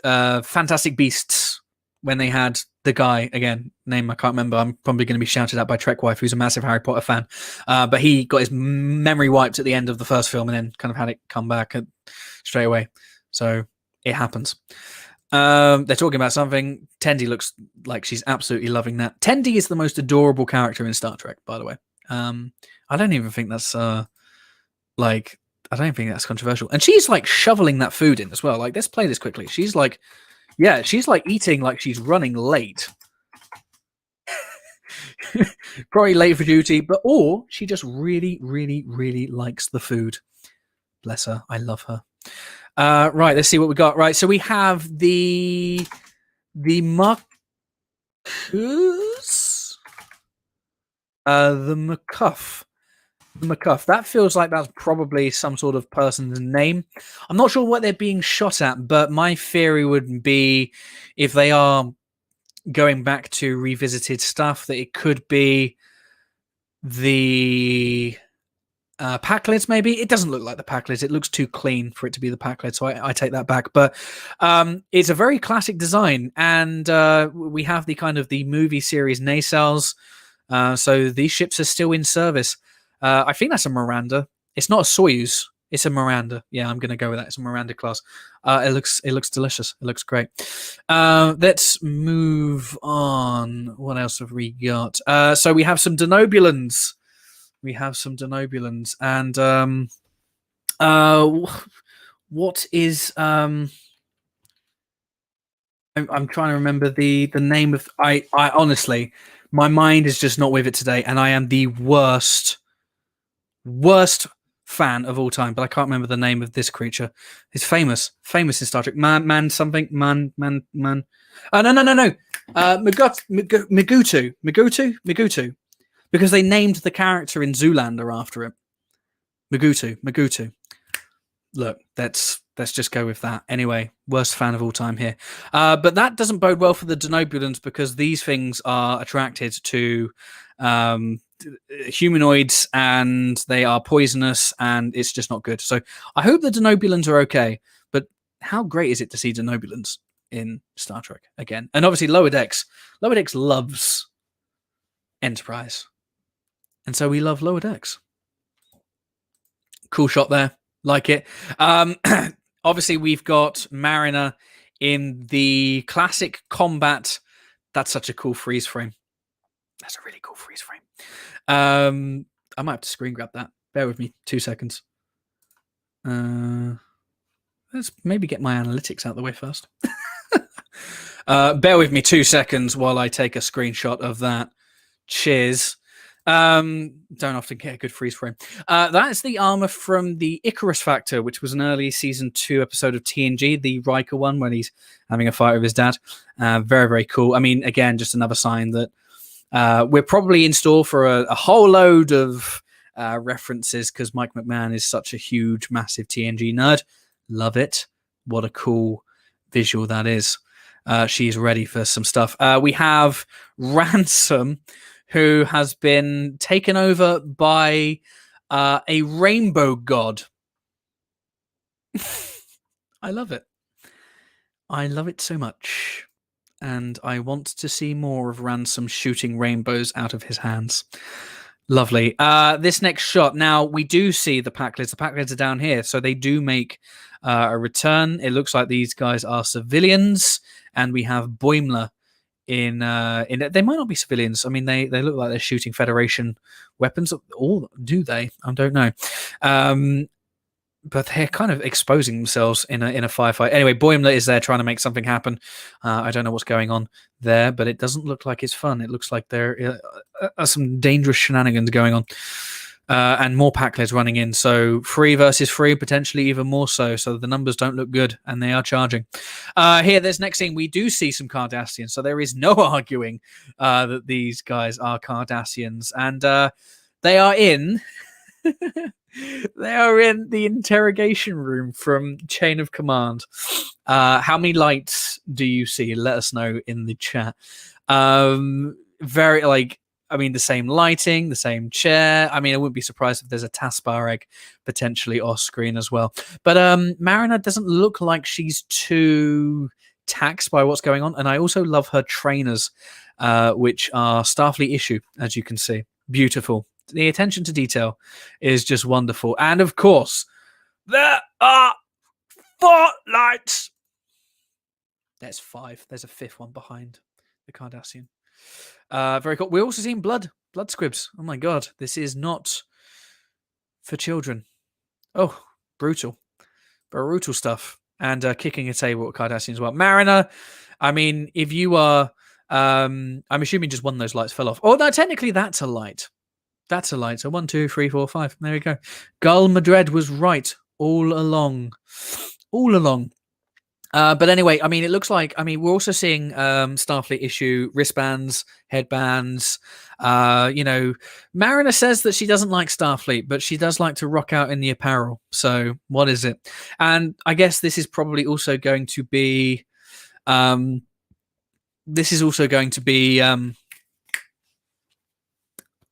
Fantastic Beasts when they had the guy, again, name I can't remember. I'm probably going to be shouted at by Trek Wife, who's a massive Harry Potter fan. But he got his memory wiped at the end of the first film and then kind of had it come back straight away. So it happens. They're talking about something. Tendi looks like she's absolutely loving that. Tendi is the most adorable character in Star Trek, by the way. I don't even think that's I don't think that's controversial. And she's like shoveling that food in as well. Like, let's play this quickly. She's like, yeah, she's like eating like she's running late. Probably late for duty, or she just really, really, really likes the food. Bless her. I love her. Right, let's see what we got. Right, so we have the Marcus, the McCuff. McCuff. That feels like that's probably some sort of person's name. I'm not sure what they're being shot at, but my theory would be if they are going back to revisited stuff, that it could be the Packlids, maybe. It doesn't look like the Packlids. It looks too clean for it to be the Packlid, so I take that back. But it's a very classic design, and we have the kind of the movie series nacelles. So these ships are still in service. I think that's a Miranda. It's not a Soyuz. It's a Miranda. Yeah, I'm going to go with that. It's a Miranda class. It looks delicious. It looks great. Let's move on. What else have we got? So we have some Denobulans. And what is I'm trying to remember the name of. I honestly, my mind is just not with it today, and I am the worst fan of all time, but I can't remember the name of this creature. It's famous in Star Trek. Man something. Man. Oh, no. Migutu. Because they named the character in Zoolander after it. Migutu. Look, let's just go with that. Anyway, worst fan of all time here. But that doesn't bode well for the Denobulans, because these things are attracted to humanoids, and they are poisonous, and it's just not good. So I hope the Denobulans are okay. But how great is it to see Denobulans in Star Trek again? And obviously Lower Decks loves Enterprise, and so we love Lower Decks. Cool shot there. Like it. Obviously, we've got Mariner in the classic combat. That's such a cool freeze frame. That's a really cool freeze frame. I might have to screen grab that. Bear with me 2 seconds. Let's maybe get my analytics out of the way first. Bear with me 2 seconds while I take a screenshot of that. Cheers. Don't often get a good freeze frame. That is the armor from the Icarus Factor, which was an early season 2 episode of TNG, the Riker one, when he's having a fight with his dad. Very, very cool. I mean, again, just another sign that we're probably in store for a whole load of references, because Mike McMahon is such a huge, massive TNG nerd. Love it. What a cool visual that is. She's ready for some stuff. We have Ransom, who has been taken over by a rainbow god. I love it. I love it so much. And I want to see more of Ransom shooting rainbows out of his hands. Lovely. This next shot. Now, we do see the pack lids. The pack lids are down here, so they do make a return. It looks like these guys are civilians, and we have Boimler in it. They might not be civilians. I mean, they look like they're shooting Federation weapons. Or do they? I don't know. But they're kind of exposing themselves in a firefight. Anyway, Boimler is there trying to make something happen. I don't know what's going on there, but it doesn't look like it's fun. It looks like there are some dangerous shenanigans going on. And more pack lids running in. So 3 versus 3, potentially even more so. So the numbers don't look good, and they are charging. Here, this next scene, we do see some Cardassians. So there is no arguing that these guys are Cardassians. And they are in... they are in the interrogation room from Chain of Command. How many lights do you see? Let us know in the chat. Very, like... I mean, the same lighting, the same chair. I mean, I wouldn't be surprised if there's a taskbar egg potentially off screen as well. But Mariner doesn't look like she's too taxed by what's going on. And I also love her trainers, which are Starfleet issue, as you can see. Beautiful. The attention to detail is just wonderful. And of course, there are 4 lights. There's 5. There's a 5th one behind the Cardassian. Very cool. We're also seeing blood squibs. Oh my god, this is not for children. Oh, brutal stuff. And kicking a table at Cardassian as well. Mariner, I mean, if you are, I'm assuming just one of those lights fell off. Oh no, technically that's a light. That's a light. So 1, 2, 3, 4, 5. There we go. Gull Madred was right all along. But anyway, I mean, it looks like, I mean, we're also seeing Starfleet issue wristbands, headbands. Mariner says that she doesn't like Starfleet, but she does like to rock out in the apparel. So what is it? And I guess this is probably also going to be,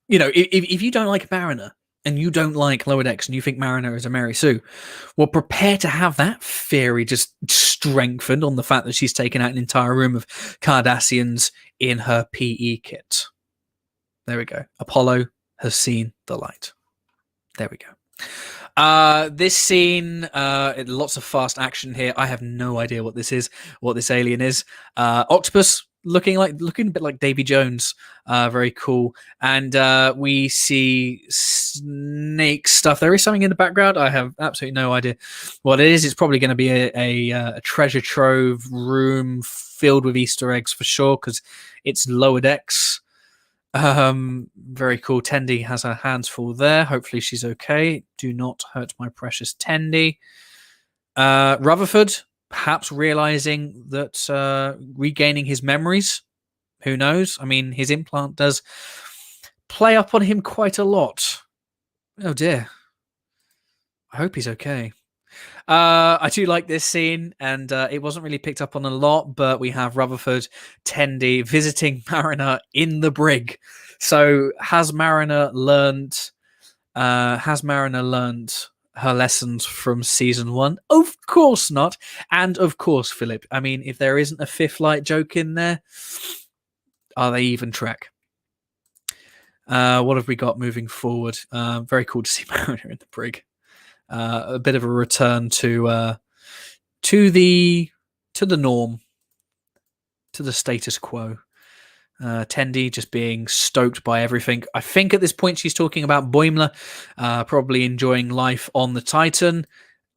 if you don't like Mariner, and you don't like Lower Decks, and you think Mariner is a Mary Sue, well, prepare to have that theory just strengthened on the fact that she's taken out an entire room of Cardassians in her PE kit. There we go. Apollo has seen the light. There we go. This scene, lots of fast action here. I have no idea what this is, what this alien is. Octopus. Looking a bit like Davy Jones. Very cool. And we see snake stuff. There is something in the background. I have absolutely no idea what it is. It's probably going to be a treasure trove room filled with Easter eggs for sure, because it's Lower Decks. Very cool. Tendi has her hands full there. Hopefully she's okay. Do not hurt my precious Tendi. Rutherford, perhaps realizing that regaining his memories. Who knows? I mean, his implant does play up on him quite a lot. Oh dear. I hope he's okay. I do like this scene, and it wasn't really picked up on a lot, but we have Rutherford, Tendi visiting Mariner in the brig. So has Mariner learned her lessons from season 1? Of course not. And of course, Philip, I mean, if there isn't a fifth light joke in there, are they even Trek? What have we got moving forward? Very cool to see Mariner in the brig. A bit of a return to the norm, to the status quo. Tendi just being stoked by everything. I think at this point she's talking about Boimler, probably enjoying life on the Titan.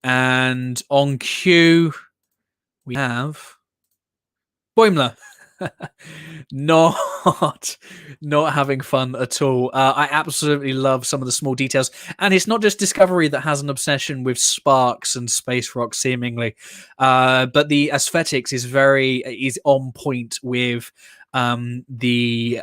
And on cue, we have Boimler. not having fun at all. I absolutely love some of the small details, and it's not just Discovery that has an obsession with sparks and space rocks seemingly, but the aesthetics is on point with the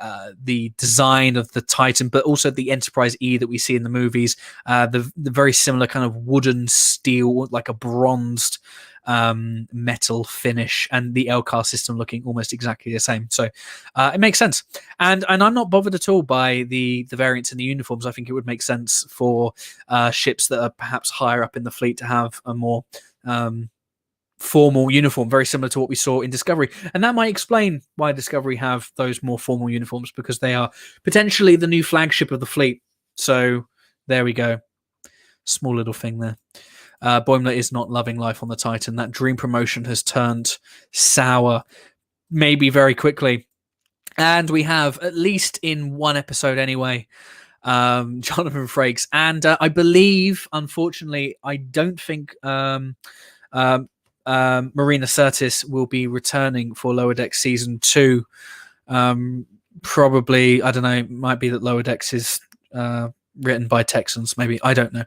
design of the Titan, but also the Enterprise E that we see in the movies. The very similar kind of wooden steel, like a bronzed metal finish, and the LCAR system looking almost exactly the same. So it makes sense. And I'm not bothered at all by the variants in the uniforms. I think it would make sense for ships that are perhaps higher up in the fleet to have a more formal uniform, very similar to what we saw in Discovery. And that might explain why Discovery have those more formal uniforms, because they are potentially the new flagship of the fleet. So there we go. Small little thing there. Boimler is not loving life on the Titan. That dream promotion has turned sour, maybe very quickly. And we have, at least in one episode anyway, Jonathan Frakes. And I believe, unfortunately, I don't think Marina Sirtis will be returning for Lower Decks Season 2. Probably, I don't know, it might be that Lower Decks is written by Texans, maybe, I don't know.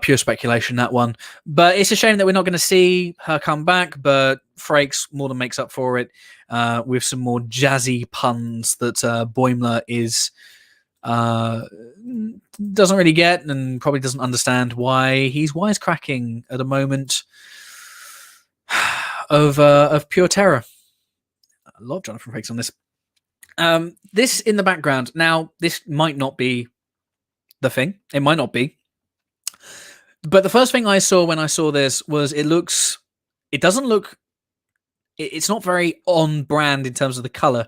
Pure speculation, that one. But it's a shame that we're not going to see her come back, but Frakes more than makes up for it with some more jazzy puns that Boimler doesn't really get, and probably doesn't understand why he's wisecracking at a moment of pure terror. I love Jonathan Frakes on this. This in the background. Now, this might not be the thing. It might not be. But the first thing I saw when I saw this was it's not very on brand in terms of the color,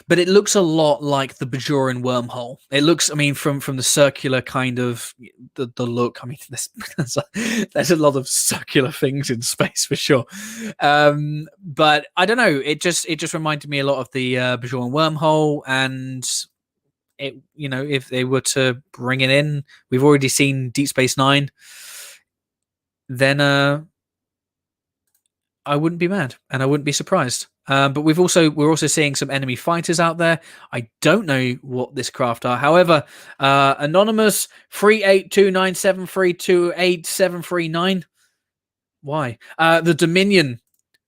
but it looks a lot like the Bajoran wormhole. It looks, I mean, from the circular kind of the look. I mean, there's a lot of circular things in space for sure. But I don't know. It just reminded me a lot of the Bajoran wormhole, and it, if they were to bring it in, we've already seen Deep Space Nine. Then I wouldn't be mad, and I wouldn't be surprised. But we're also seeing some enemy fighters out there. I don't know what this craft are. However, anonymous 38297328739. Why? The Dominion,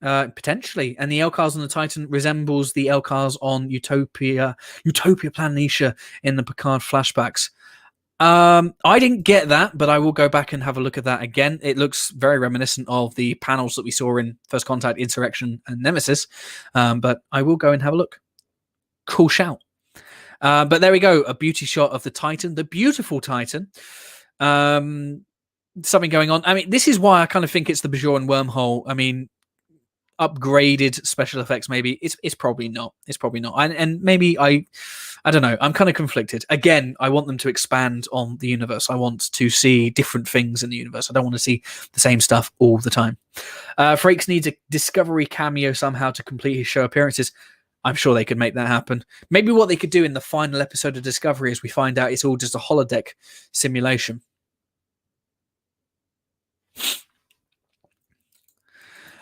potentially, and the LCARs on the Titan resembles the LCARs on Utopia Planitia in the Picard flashbacks. I didn't get that, but I will go back and have a look at that again. It looks very reminiscent of the panels that we saw in First Contact, Insurrection, and Nemesis. But I will go and have a look. Cool shout. But there we go. A beauty shot of the Titan, the beautiful Titan. Something going on. I mean, this is why I kind of think it's the Bajoran wormhole. I mean, upgraded special effects, maybe. It's probably not. It's probably not. And maybe I don't know. I'm kind of conflicted. Again, I want them to expand on the universe. I want to see different things in the universe. I don't want to see the same stuff all the time. Frakes needs a Discovery cameo somehow to complete his show appearances. I'm sure they could make that happen. Maybe what they could do in the final episode of Discovery is we find out it's all just a holodeck simulation.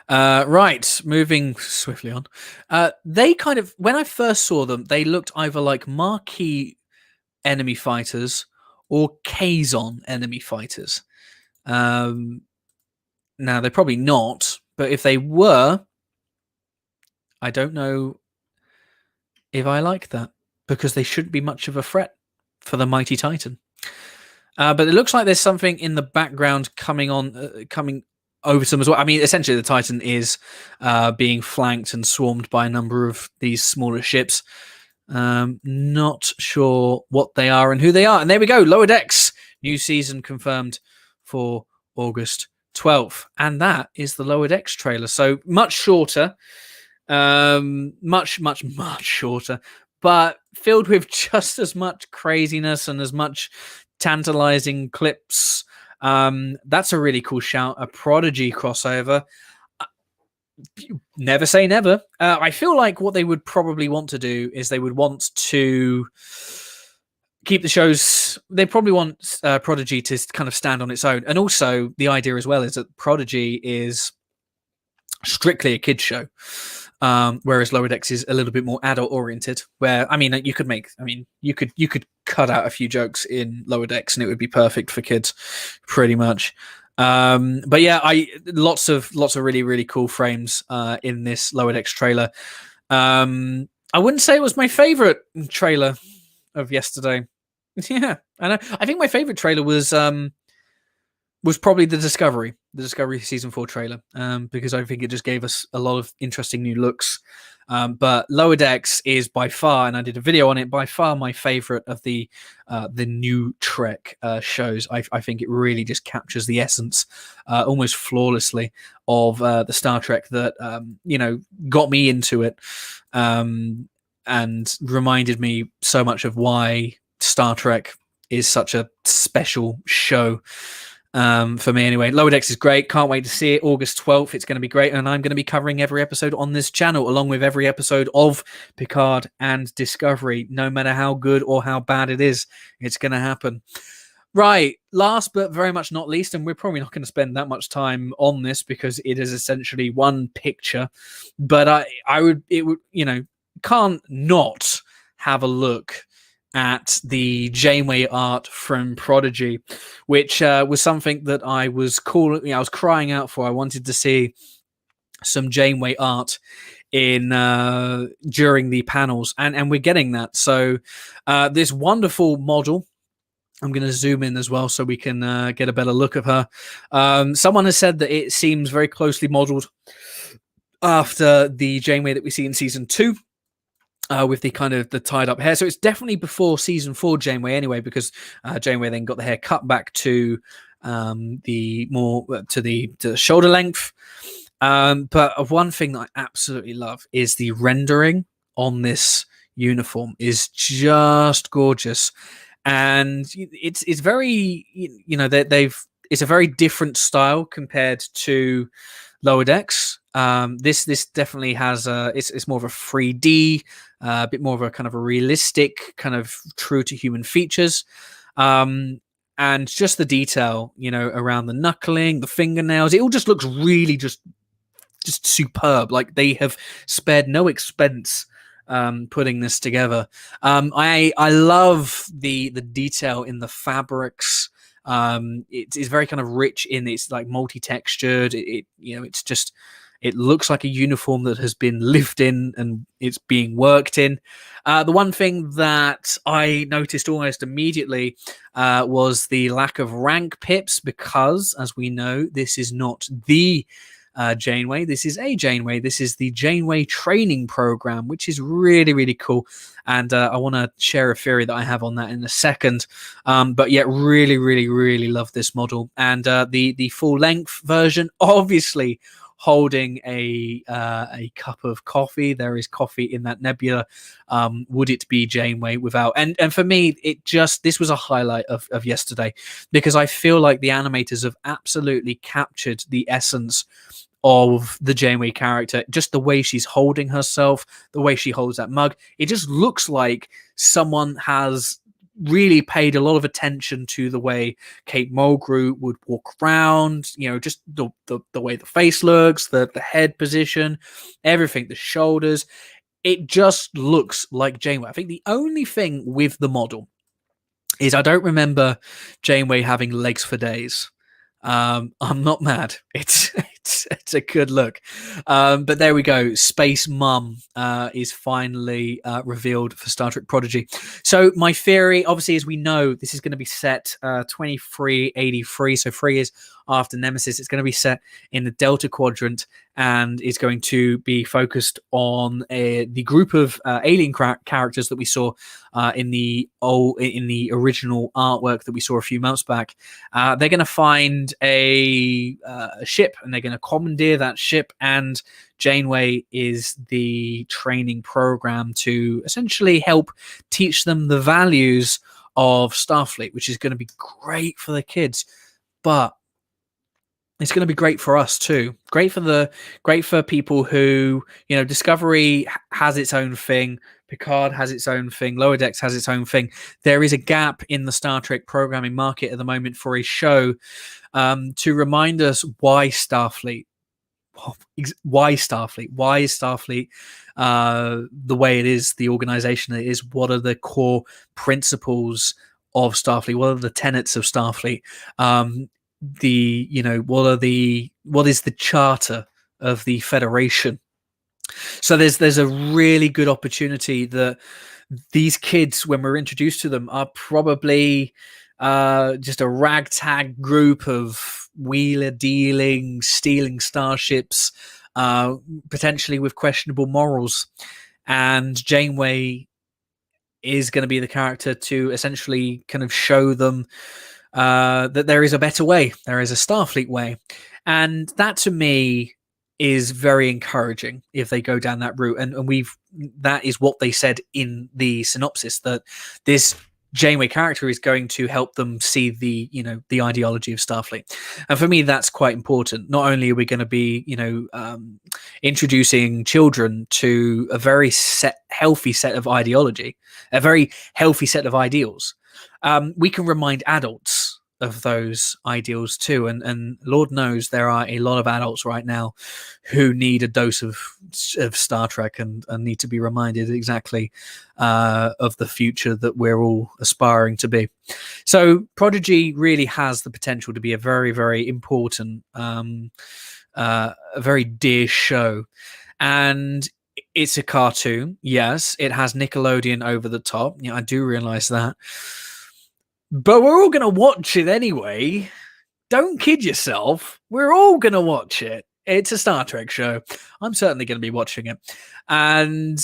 Right, moving swiftly on. They kind of, when I first saw them, they looked either like marquee enemy fighters or Kazon enemy fighters. Now, they're probably not, but if they were, I don't know if I like that, because they shouldn't be much of a threat for the mighty Titan. But it looks like there's something in the background coming over some as well. I mean, essentially, the Titan is being flanked and swarmed by a number of these smaller ships. Not sure what they are and who they are. And there we go. Lower Decks. New season confirmed for August 12th. And that is the Lower Decks trailer. So much shorter. Much shorter. But filled with just as much craziness and as much tantalizing clips. That's a really cool shout. A Prodigy crossover. Never say never. I feel like what they would probably want to do is they would want to keep the shows. They probably want Prodigy to kind of stand on its own. And also the idea as well is that Prodigy is strictly a kid's show. Whereas Lower Decks is a little bit more adult oriented, where you could cut out a few jokes in Lower Decks and it would be perfect for kids pretty much. But yeah, lots of really, really cool frames in this Lower Decks trailer. I wouldn't say it was my favorite trailer of yesterday. Yeah, I think my favorite trailer was probably the Discovery season 4 trailer, because I think it just gave us a lot of interesting new looks. But Lower Decks is by far, and I did a video on it, by far my favorite of the new Trek shows. I think it really just captures the essence almost flawlessly of the Star Trek that got me into it, and reminded me so much of why Star Trek is such a special show. For me anyway. Lower Decks is great. Can't wait to see it. August 12th. It's going to be great. And I'm going to be covering every episode on this channel, along with every episode of Picard and Discovery. No matter how good or how bad it is, it's going to happen. Right. Last but very much not least, and we're probably not going to spend that much time on this because it is essentially one picture, but can't not have a look at the Janeway art from Prodigy, which was something that I was crying out for. I wanted to see some Janeway art in during the panels, and we're getting that. So this wonderful model. I'm going to zoom in as well so we can get a better look of her. Someone has said that it seems very closely modeled after the Janeway that we see in season 2. With the kind of the tied up hair. So it's definitely before season 4 Janeway anyway, because Janeway then got the hair cut back to the shoulder length. But one thing that I absolutely love is the rendering on this uniform is just gorgeous. And it's very, it's a very different style compared to Lower Decks. This definitely has it's more of a 3D, a bit more of a kind of a realistic, kind of true to human features, and just the detail, around the knuckling, the fingernails. It all just looks really just superb. Like they have spared no expense putting this together. I love the detail in the fabrics. It is very kind of rich in its like multi-textured. It looks like a uniform that has been lived in and it's being worked in. The one thing that I noticed almost immediately was the lack of rank pips, because, as we know, this is not the Janeway. This is a Janeway. This is the Janeway training program, which is really, really cool. And I want to share a theory that I have on that in a second. But yeah, really, really, really love this model. And the full length version, obviously holding a cup of coffee. There is coffee in that nebula. Would it be Janeway without? And for me, this was a highlight of yesterday, because I feel like the animators have absolutely captured the essence of the Janeway character. Just the way she's holding herself, the way she holds that mug. It just looks like someone has really paid a lot of attention to the way Kate Mulgrew would walk around, just the way the face looks, the head position, everything, the shoulders. It just looks like Janeway. I think the only thing with the model is I don't remember Janeway having legs for days. I'm not mad. It's a good look. But there we go. Space Mum is finally revealed for Star Trek Prodigy. So my theory, obviously, as we know, this is going to be set 2383. So 3 years after Nemesis. It's going to be set in the Delta Quadrant and is going to be focused on the group of alien characters that we saw in the original artwork that we saw a few months back. They're going to find a ship and they're going to commandeer that ship, and Janeway is the training program to essentially help teach them the values of Starfleet, which is going to be great for the kids, but it's going to be great for us too. Great for people who, Discovery has its own thing. Picard has its own thing. Lower Decks has its own thing. There is a gap in the Star Trek programming market at the moment for a show to remind us why Starfleet. Why Starfleet? Why is Starfleet the way it is, the organization it is? What are the core principles of Starfleet? What are the tenets of Starfleet? What is the charter of the Federation? So there's a really good opportunity that these kids, when we're introduced to them, are probably just a ragtag group of wheeler dealing, stealing starships, potentially with questionable morals. And Janeway is going to be the character to essentially kind of show them that there is a better way. There is a Starfleet way. And that, to me, is very encouraging if they go down that route. And that is what they said in the synopsis, that this Janeway character is going to help them see the ideology of Starfleet. And for me, that's quite important. Not only are we going to be, introducing children to a very healthy set of ideology, a very healthy set of ideals, we can remind adults of those ideals too. And Lord knows there are a lot of adults right now who need a dose of Star Trek and need to be reminded exactly of the future that we're all aspiring to be. So Prodigy really has the potential to be a very, very important, a very dear show. And it's a cartoon. Yes, it has Nickelodeon over the top. I do realize that. But we're all going to watch it anyway. Don't kid yourself. We're all going to watch it. It's a Star Trek show. I'm certainly going to be watching it. And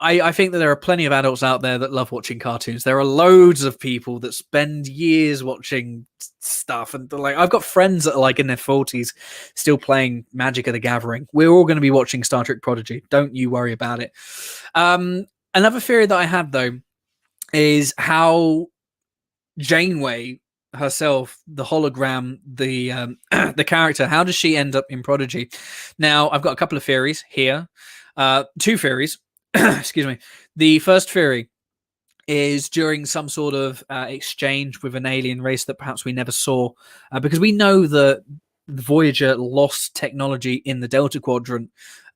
I think that there are plenty of adults out there that love watching cartoons. There are loads of people that spend years watching stuff. And I've got friends that are in their 40s still playing Magic of the Gathering. We're all going to be watching Star Trek Prodigy. Don't you worry about it. Another theory that I had, though, is how Janeway herself, the hologram, the the character, how does she end up in Prodigy? Now, I've got a couple of theories here. 2 theories. Excuse me. The first theory is during some sort of exchange with an alien race that perhaps we never saw, because we know that the Voyager lost technology in the Delta Quadrant.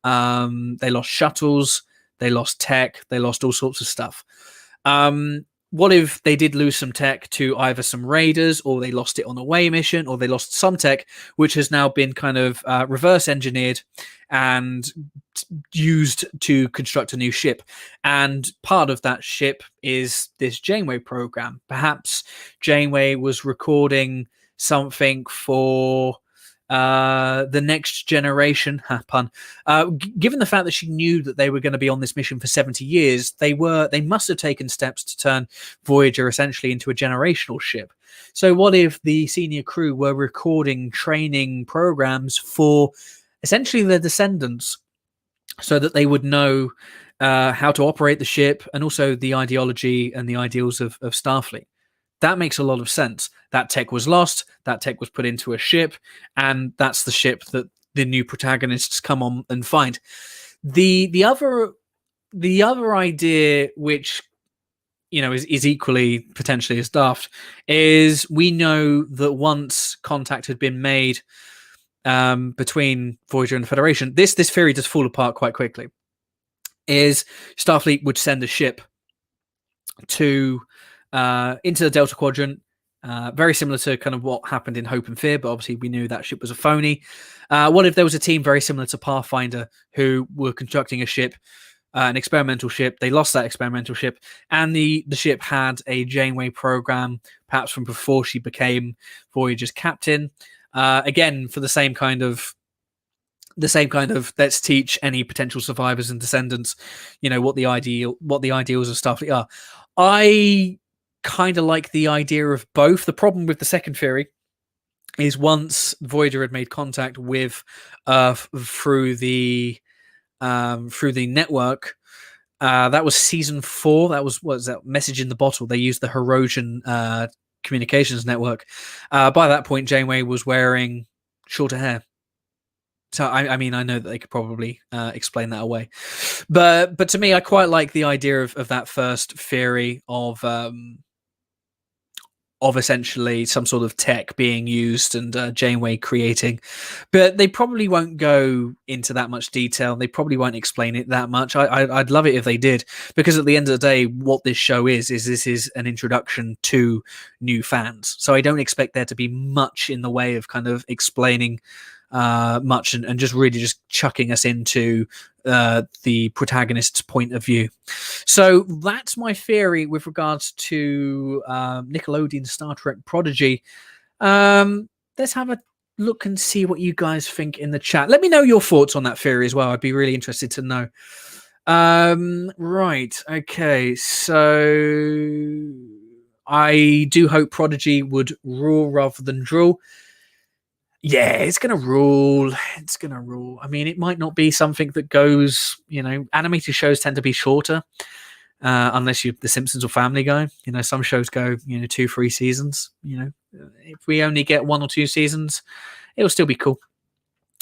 They lost shuttles, they lost tech, they lost all sorts of stuff. What if they did lose some tech to either some raiders, or they lost it on a away mission, or they lost some tech which has now been kind of reverse engineered and used to construct a new ship? And part of that ship is this Janeway program. Perhaps Janeway was recording something for the next generation, pun. Given the fact that she knew that they were going to be on this mission for 70 years, they must have taken steps to turn Voyager essentially into a generational ship. So what if the senior crew were recording training programs for essentially their descendants, so that they would know how to operate the ship and also the ideology and the ideals of Starfleet? That makes a lot of sense. That tech was lost, that tech was put into a ship, and that's the ship that the new protagonists come on and find. The other idea, which is equally potentially as daft, is we know that once contact had been made between Voyager and the Federation, this theory does fall apart quite quickly. Is Starfleet would send a ship to into the Delta Quadrant, very similar to kind of what happened in Hope and Fear, but obviously we knew that ship was a phony. What if there was a team very similar to Pathfinder who were constructing a ship, an experimental ship? They lost that experimental ship, and the ship had a Janeway program, perhaps from before she became Voyager's captain. Again, for the same kind of let's teach any potential survivors and descendants, what the ideals of Starfleet are. I kind of like the idea of both. The problem with the second theory is once Voyager had made contact with Earth through the network, that was season 4. That was that Message in the Bottle. They used the Herosian communications network. By that point, Janeway was wearing shorter hair. So I mean, I know that they could probably explain that away, but to me, I quite like the idea of that first theory of essentially some sort of tech being used and Janeway creating. But they probably won't go into that much detail. They probably won't explain it that much. I'd love it if they did, because at the end of the day, what this show is this is an introduction to new fans. So I don't expect there to be much in the way of kind of explaining much and just really just chucking us into the protagonist's point of view. So that's my theory with regards to Nickelodeon Star Trek Prodigy. Let's have a look and see what you guys think in the chat. Let me know your thoughts on that theory as well. I'd be really interested to know. Right. Okay. So I do hope Prodigy would rule rather than drool. Yeah, it's going to rule. It's going to rule. I mean, it might not be something that goes, animated shows tend to be shorter, unless you're The Simpsons or Family Guy. Some shows go, 2-3 seasons. If we only get 1 or 2 seasons, it'll still be cool.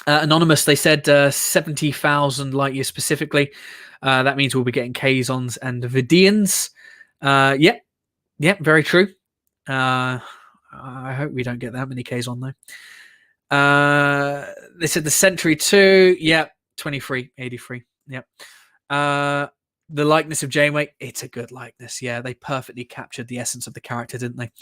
Anonymous, they said 70,000 light years specifically. That means we'll be getting Kazons and Vidians. Yeah, very true. I hope we don't get that many Kazon though. They said the Century 2, 2383. The likeness of Janeway, it's a good likeness. Yeah, they perfectly captured the essence of the character, didn't they?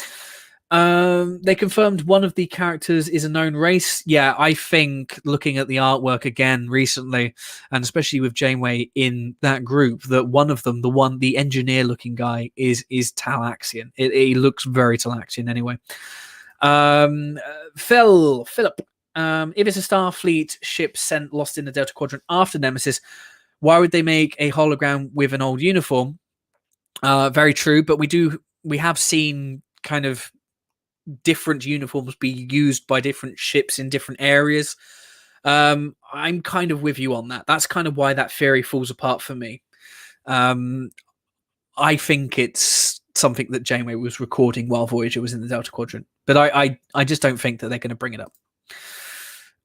They confirmed one of the characters is a known race. Yeah, I think looking at the artwork again recently, and especially with Janeway in that group, that one of them, the engineer-looking guy, is Talaxian. He looks very Talaxian anyway. Philip, if it's a Starfleet ship sent lost in the Delta Quadrant after Nemesis, why would they make a hologram with an old uniform? Very true, but we have seen kind of different uniforms be used by different ships in different areas. I'm kind of with you on that. That's kind of why that theory falls apart for me. I think it's something that Janeway was recording while Voyager was in the Delta Quadrant, but I just don't think that they're going to bring it up.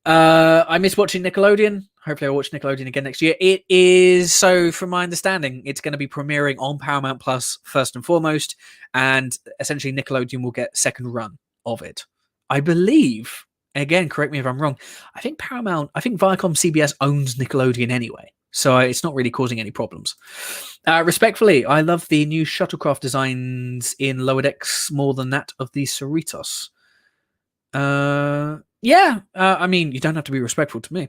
I miss watching Nickelodeon. Hopefully I'll watch Nickelodeon again next year. It is, so from my understanding, it's going to be premiering on Paramount Plus first and foremost, and essentially Nickelodeon will get second run of it. I believe, again, correct me if I'm wrong, I think Viacom CBS owns Nickelodeon anyway, so it's not really causing any problems. Respectfully, I love the new shuttlecraft designs in Lower Decks more than that of the Cerritos. I mean, you don't have to be respectful to me.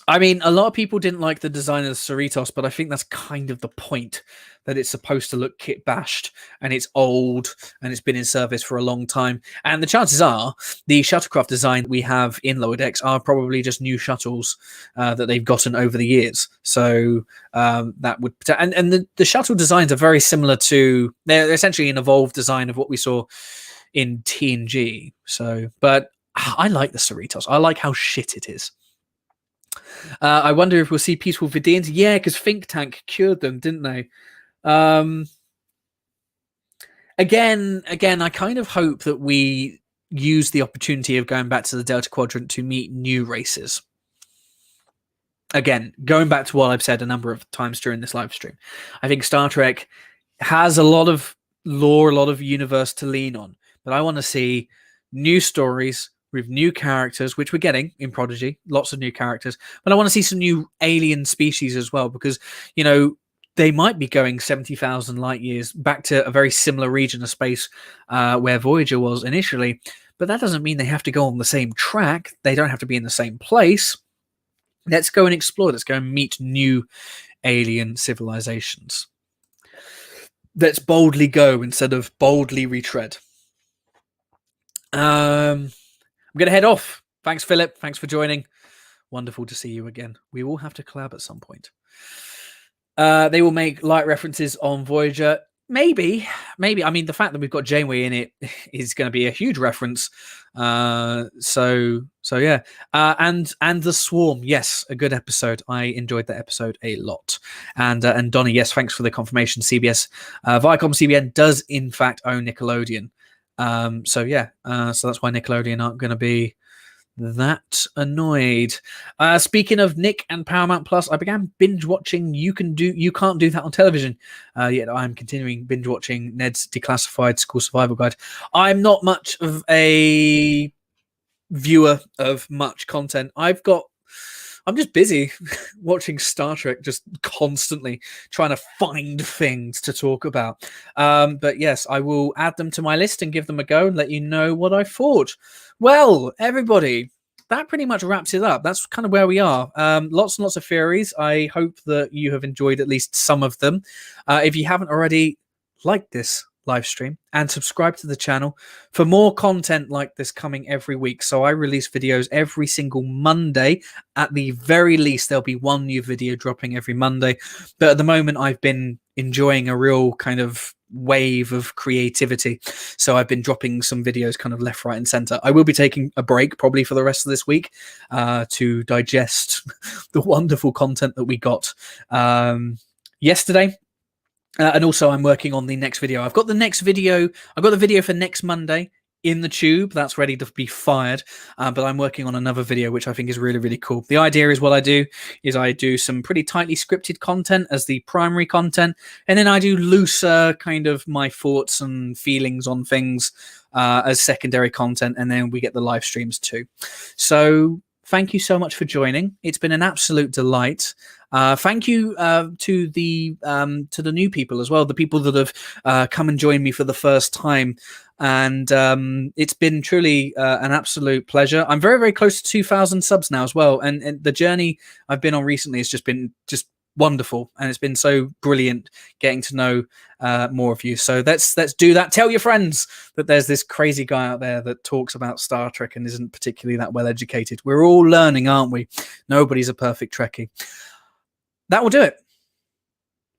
I mean, a lot of people didn't like the design of the Cerritos, but I think that's kind of the point, that it's supposed to look kit bashed and it's old and it's been in service for a long time. And the chances are the shuttlecraft design we have in Lower Decks are probably just new shuttles that they've gotten over the years. So that would, and the shuttle designs are very similar to, they're essentially an evolved design of what we saw in TNG. So, but I like the Cerritos. I like how shit it is. I wonder if we'll see peaceful Vidians. Yeah, because Think Tank cured them, didn't they? Again, I kind of hope that we use the opportunity of going back to the Delta Quadrant to meet new races. again, going back to what I've said a number of times during this live stream, I think Star Trek has a lot of lore, a lot of universe to lean on, but I want to see new stories with new characters, which we're getting in Prodigy, lots of new characters, but I want to see some new alien species as well, because, you know, they might be going 70,000 light years back to a very similar region of space where Voyager was initially, but that doesn't mean they have to go on the same track. They don't have to be in the same place. Let's go and explore. Let's go and meet new alien civilizations. Let's boldly go instead of boldly retread. I'm going to head off. Thanks, Philip. Thanks for joining. Wonderful to see you again. We will have to collab at some point. They will make light references on Voyager. Maybe. I mean, the fact that we've got Janeway in it is going to be a huge reference. So yeah. And the Swarm. Yes, a good episode. I enjoyed that episode a lot. And Donnie, yes, thanks for the confirmation. CBS, Viacom CBN does in fact own Nickelodeon. So yeah. So that's why Nickelodeon aren't going to be that annoyed. Speaking of Nick and Paramount Plus, I began binge watching You Can't Do That on Television. Yet I'm continuing binge watching Ned's Declassified School Survival Guide. I'm not much of a viewer of much content. I'm just busy watching Star Trek, just constantly trying to find things to talk about. But yes, I will add them to my list and give them a go and let you know what I thought. Well, everybody, that pretty much wraps it up. That's kind of where we are. Lots and lots of theories. I hope that you have enjoyed at least some of them. If you haven't already, like this live stream and subscribe to the channel for more content like this coming every week. So I release videos every single Monday. At the very least, there'll be one new video dropping every Monday. But at the moment, I've been enjoying a real kind of wave of creativity. So I've been dropping some videos kind of left, right, and center. I will be taking a break probably for the rest of this week to digest the wonderful content that we got yesterday. And also I'm working on the next video. I've got the video for next Monday in the tube. That's ready to be fired. But I'm working on another video, which I think is really, really cool. The idea is what I do is I do some pretty tightly scripted content as the primary content. And then I do looser kind of my thoughts and feelings on things as secondary content. And then we get the live streams too. So thank you so much for joining. It's been an absolute delight. Thank you to the new people as well, the people that have come and joined me for the first time. And it's been truly an absolute pleasure. I'm very, very close to 2,000 subs now as well. And the journey I've been on recently has just been wonderful. And it's been so brilliant getting to know more of you. So let's do that. Tell your friends that there's this crazy guy out there that talks about Star Trek and isn't particularly that well educated. We're all learning, aren't we? Nobody's a perfect Trekkie. That will do it.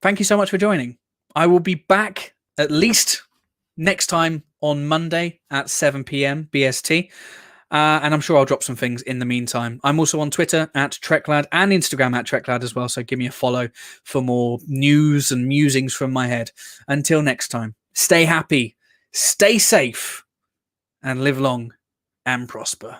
Thank you so much for joining. I will be back at least next time on Monday at 7 p.m. BST. And I'm sure I'll drop some things in the meantime. I'm also on Twitter at TrekLad and Instagram at TrekLad as well. So give me a follow for more news and musings from my head. Until next time, stay happy, stay safe, and live long and prosper.